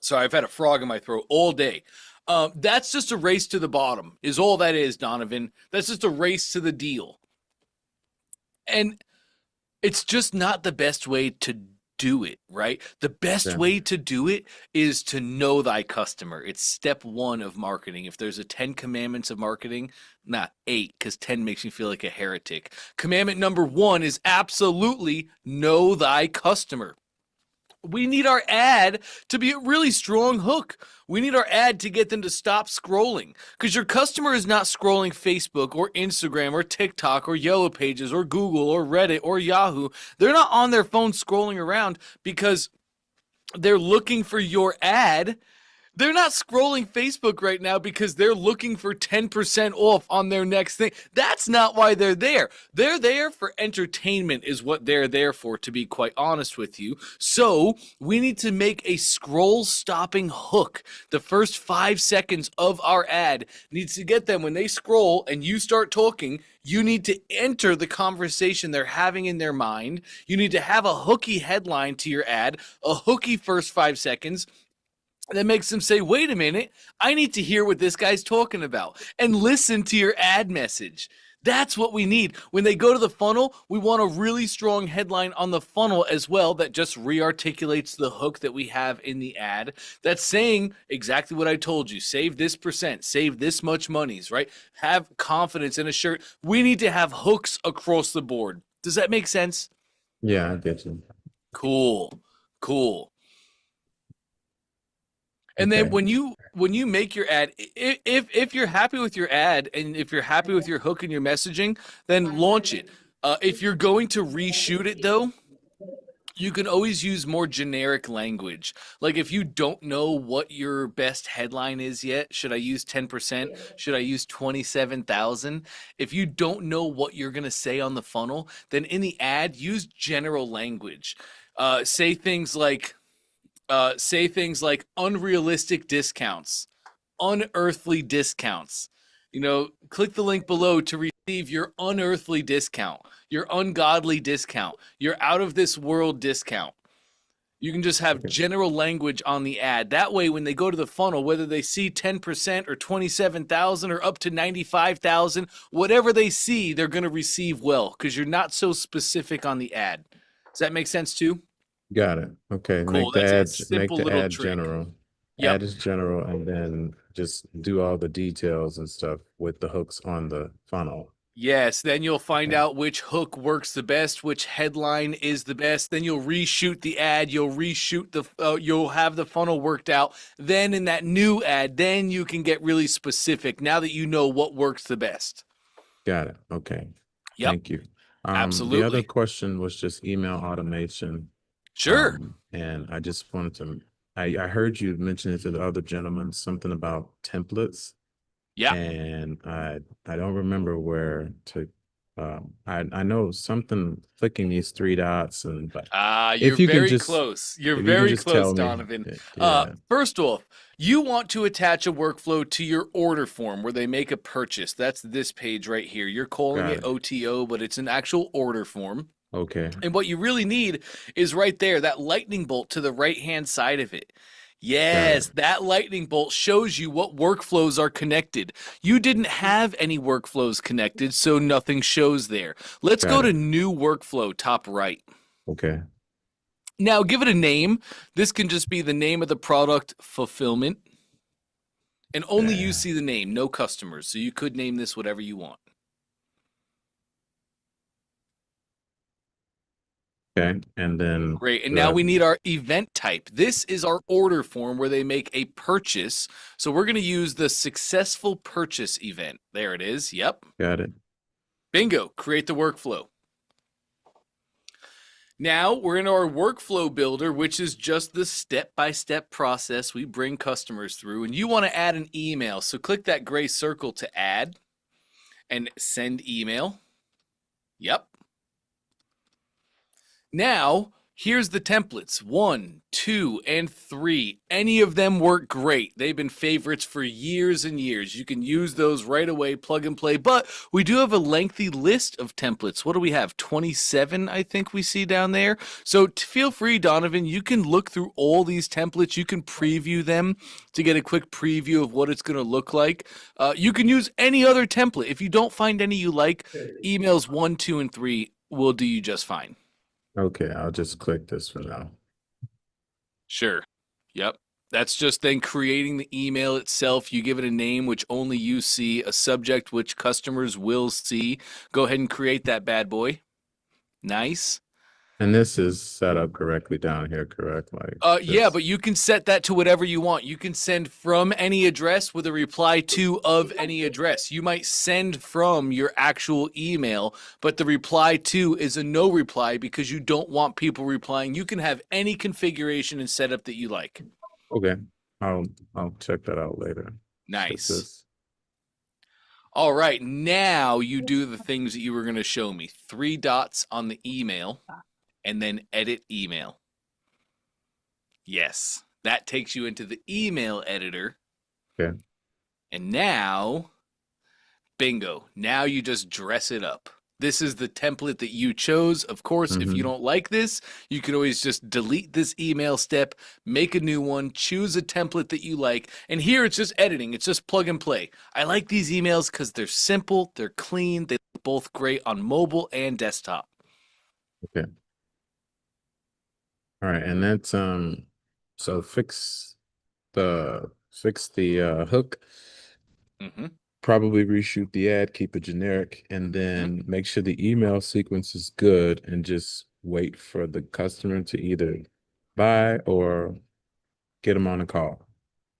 Sorry, I've had a frog in my throat all day. That's just a race to the bottom, is all that is, Donovan. That's just a race to the deal. And it's just not the best way to do it, right? The best Yeah. way to do it is to know thy customer. It's step one of marketing. If there's a 10 commandments of marketing, not 8, because 10 makes me feel like a heretic. Commandment number 1 is absolutely know thy customer. We need our ad to be a really strong hook. We need our ad to get them to stop scrolling, because your customer is not scrolling Facebook or Instagram or TikTok or Yellow Pages or Google or Reddit or Yahoo. They're not on their phone scrolling around because they're looking for your ad. They're not scrolling Facebook right now because they're looking for 10% off on their next thing. That's not why they're there. They're there for entertainment, is what they're there for, to be quite honest with you. So we need to make a scroll stopping hook. The first 5 seconds of our ad needs to get them, when they scroll and you start talking, you need to enter the conversation they're having in their mind. You need to have a hooky headline to your ad, a hooky first 5 seconds, that makes them say, wait a minute, I need to hear what this guy's talking about, and listen to your ad message. That's what we need. When they go to the funnel, we want a really strong headline on the funnel as well that just re-articulates the hook that we have in the ad, that's saying exactly what I told you. Save this percent, save this much monies, right? Have confidence in a shirt. We need to have hooks across the board. Does that make sense? Yeah, I get you. Cool. Cool. And then Okay. when you make your ad, if you're happy with your ad and if you're happy with your hook and your messaging, then launch it. If you're going to reshoot it though, you can always use more generic language. Like if you don't know what your best headline is yet, should I use 10%? Should I use 27,000? If you don't know what you're going to say on the funnel, then in the ad, use general language. Say things like unrealistic discounts, unearthly discounts. You know, click the link below to receive your unearthly discount, your ungodly discount, your out of this world discount. You can just have Okay. general language on the ad. That way, when they go to the funnel, whether they see 10% or 27,000 or up to 95,000, whatever they see, they're going to receive well, because you're not so specific on the ad. Does that make sense too? Got it. Okay. Cool. Make the That's a ad, make simple the little ad trick. general. Yep. Ad is general, and then just do all the details and stuff with the hooks on the funnel. Yes, then you'll find Okay. out which hook works the best, which headline is the best. Then you'll reshoot the ad, you'll have the funnel worked out. Then in that new ad, then you can get really specific now that you know what works the best. Got it. Okay. Yep, Thank you. The other absolutely. question was just email automation. Sure. And I just wanted to, I heard you mention it to the other gentleman, something about templates. Yeah. and I don't remember where to. I know something clicking these three dots, and but You're if you can very just close. You're if you can very just close, tell me, Donovan. yeah, First off, you want to attach a workflow to your order form where they make a purchase. That's this page right here. You're calling got it it. OTO, but it's an actual order form. Okay, And what you really need is right there, that lightning bolt to the right-hand side of it. got it. Yes, that lightning bolt shows you what workflows are connected. You didn't have any workflows connected, so nothing shows there. Let's Got go to it. new workflow, top right. Okay. Now, give it a name. This can just be the name of the product, fulfillment. And only you Yeah. see the name, no customers. So you could name this whatever you want. Okay. And then Great. And do now I we need our event type. This is our order form where they make a purchase. So we're going to use the successful purchase event. There it is. Yep. got it? Bingo. Create the workflow. Now we're in our workflow builder, which is just the step-by-step process we bring customers through. And you want to add an email. So click that gray circle to add and send email. Yep. Now, here's the templates 1, 2, and 3. Any of them work great. They've been favorites for years and years. You can use those right away, plug and play. But we do have a lengthy list of templates. What do we have? 27, I think we see down there. So feel free, Donovan. You can look through all these templates. You can preview them to get a quick preview of what it's going to look like. You can use any other template. If you don't find any you like, emails 1, 2, and 3 will do you just fine. Okay, I'll just click this for now. Sure. Yep. That's just then creating the email itself. You give it a name, which only you see, a subject, which customers will see. Go ahead and create that bad boy. Nice. And this is set up correctly down here, correct? Like Yeah, this. but you can set that to whatever you want. You can send from any address with a reply to of any address. You might send from your actual email, but the reply to is a no reply because you don't want people replying. You can have any configuration and setup that you like. Okay. I'll check that out later. Check Nice. this. All right, now you do the things that you were going to show me. 3 dots on the email, and then edit email. Yes, that takes you into the email editor. Okay. And now, bingo, now you just dress it up. This is the template that you chose. Of course, if you don't like this, you can always just delete this email step, make a new one, choose a template that you like. And here it's just editing. It's just plug and play. I like these emails because they're simple, they're clean, they look both great on mobile and desktop. Okay. All right, and that's so fix the hook. Mm-hmm. Probably reshoot the ad, keep it generic, and then make sure the email sequence is good and just wait for the customer to either buy or get them on a call.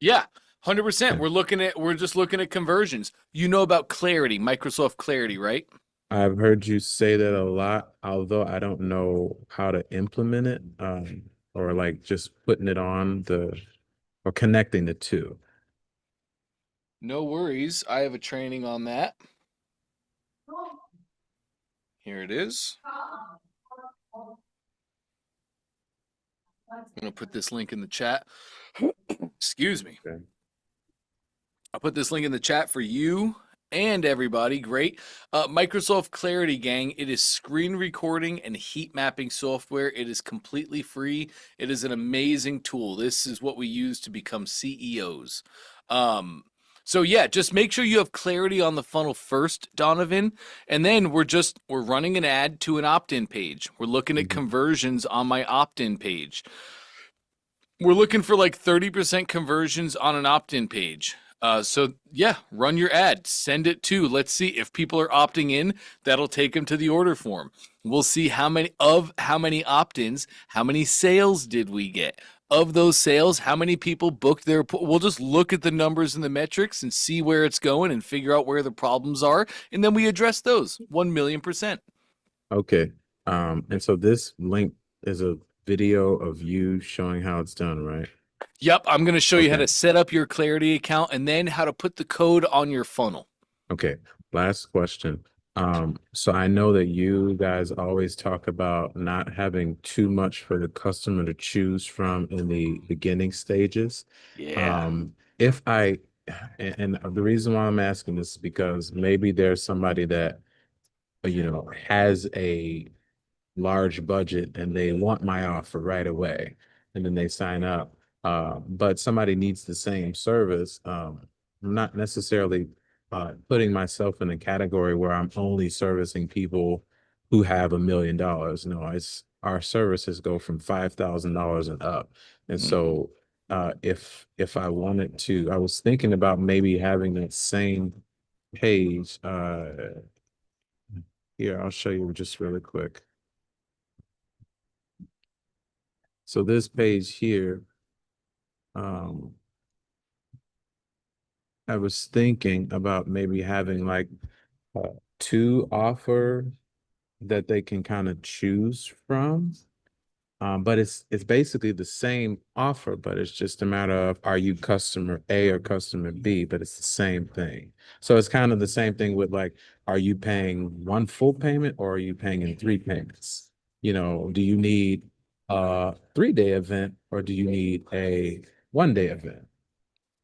Yeah, 100%. Yeah. We're just looking at conversions. You know about Clarity, Microsoft Clarity, right? I've heard you say that a lot, although I don't know how to implement it, or like just putting it on or connecting the two. No worries. I have a training on that. Here it is. I'm going to put this link in the chat. Excuse me. Okay. I'll put this link in the chat for you and everybody. Great. Microsoft Clarity, gang. It is screen recording and heat mapping software. It is completely free. It is an amazing tool. This is what we use to become CEOs. So yeah, just make sure you have clarity on the funnel first, Donovan, and then we're running an ad to an opt-in page. We're looking at conversions on my opt-in page. We're looking for like 30% conversions on an opt-in page. So yeah, run your ad, send it to, let's see if people are opting in, that'll take them to the order form. We'll see how many opt-ins, how many sales did we get? Of those sales, how many people booked we'll just look at the numbers and the metrics and see where it's going and figure out where the problems are. And then we address those 1,000,000%. Okay. And so this link is a video of you showing how it's done, right? Yep, I'm going to show you how Okay. to set up your Clarity account and then how to put the code on your funnel. Okay. Last question. So I know that you guys always talk about not having too much for the customer to choose from in the beginning stages. Yeah. If I, and the reason why I'm asking this is because maybe there's somebody that, has a large budget and they want my offer right away and then they sign up. But somebody needs the same service. I'm not necessarily putting myself in a category where I'm only servicing people who have $1 million. No, it's our services go from $5,000 and up. And Mhm. so if I wanted to, I was thinking about maybe having that same page. Here, I'll show you just really quick. So this page here, um, I was thinking about maybe having like two offer that they can kind of choose from. But it's basically the same offer, but it's just a matter of are you customer A or customer B, but it's the same thing. So it's kind of the same thing with like, are you paying one full payment or are you paying in three payments? Do you need a 3-day event or do you need a 1-day event?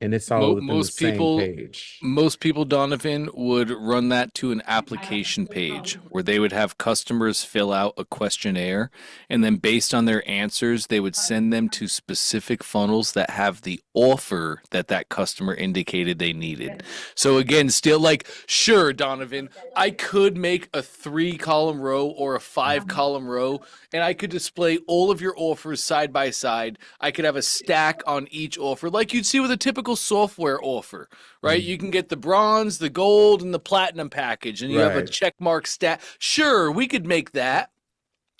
And it's all Mo- within the most same people page. most people, Donovan, would run that to an application page where they would have customers fill out a questionnaire, and then based on their answers, they would send them to specific funnels that have the offer that that customer indicated they needed. So again, still like, sure, Donovan, I could make a 3-column row or a 5-column row, and I could display all of your offers side by side. I could have a stack on each offer, like you'd see with a typical software offer, right? You can get the bronze, the gold, and the platinum package, and you have a Right. check mark stat. Sure, we could make that.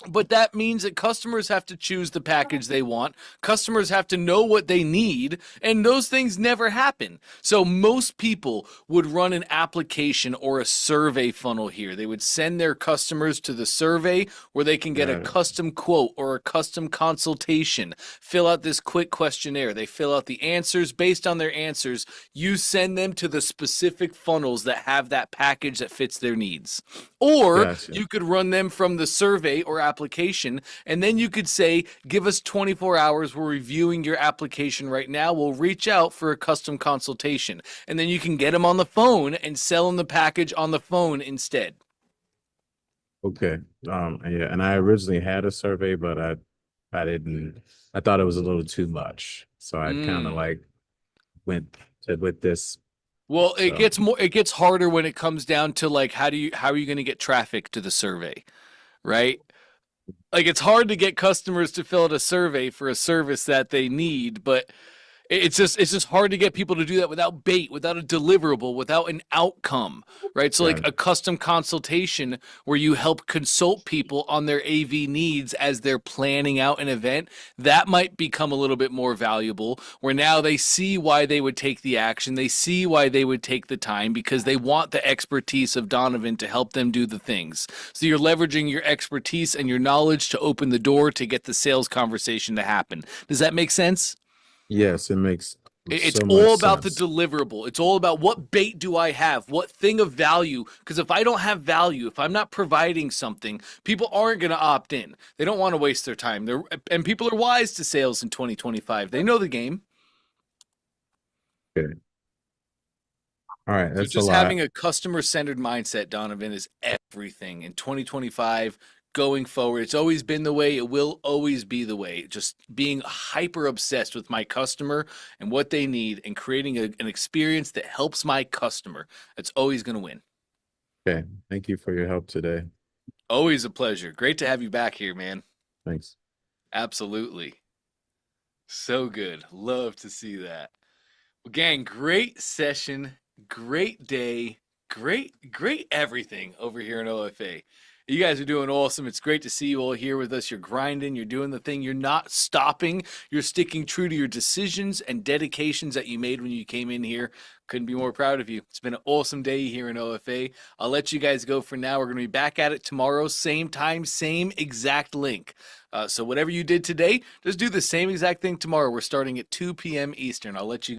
But that means that customers have to choose the package they want. Customers have to know what they need, and those things never happen. So most people would run an application or a survey funnel here. They would send their customers to the survey where they can get a Got it. custom quote or a custom consultation, fill out this quick questionnaire. They fill out the answers. Based on their answers, you send them to the specific funnels that have that package that fits their needs. Or Gotcha. you could run them from the survey or application, and then you could say, give us 24 hours. We're reviewing your application right now. We'll reach out for a custom consultation. And then you can get them on the phone and sell them the package on the phone instead. Okay. Yeah, and I originally had a survey, but I didn't I thought it was a little too much. So I kind of Mm. like went with this. Well, So it gets harder when it comes down to like how are you going to get traffic to the survey, right? Like it's hard to get customers to fill out a survey for a service that they need, but it's just hard to get people to do that without bait, without a deliverable, without an outcome, right? So got like it. a custom consultation where you help consult people on their AV needs as they're planning out an event, that might become a little bit more valuable where now they see why they would take the action, they see why they would take the time because they want the expertise of Donovan to help them do the things. So you're leveraging your expertise and your knowledge to open the door to get the sales conversation to happen. Does that make sense? Yes, it makes It's so much all about the sense. deliverable. It's all about what bait do I have? What thing of value? Because if I don't have value, if I'm not providing something, people aren't going to opt in. They don't want to waste their time. And people are wise to sales in 2025. They know the game. Okay. All right, So that's a just lot. having a customer-centered mindset, Donovan, is everything in 2025 going forward. It's always been the way. It will always be the way. Just being hyper obsessed with my customer and what they need and creating an experience that helps my customer. That's always going to win. Okay. Thank you for your help today. Always a pleasure. Great to have you back here, man. Thanks. Absolutely. So good. Love to see that. Well, gang, great session, great day, great everything over here in OFA. You guys are doing awesome. It's great to see you all here with us. You're grinding, you're doing the thing, you're not stopping, you're sticking true to your decisions and dedications that you made when you came in here. Couldn't be more proud of you. It's been an awesome day here in OFA. I'll let you guys go for now. We're going to be back at it tomorrow, same time, same exact link. So whatever you did today, just do the same exact thing tomorrow. We're starting at 2 p.m. Eastern. I'll let you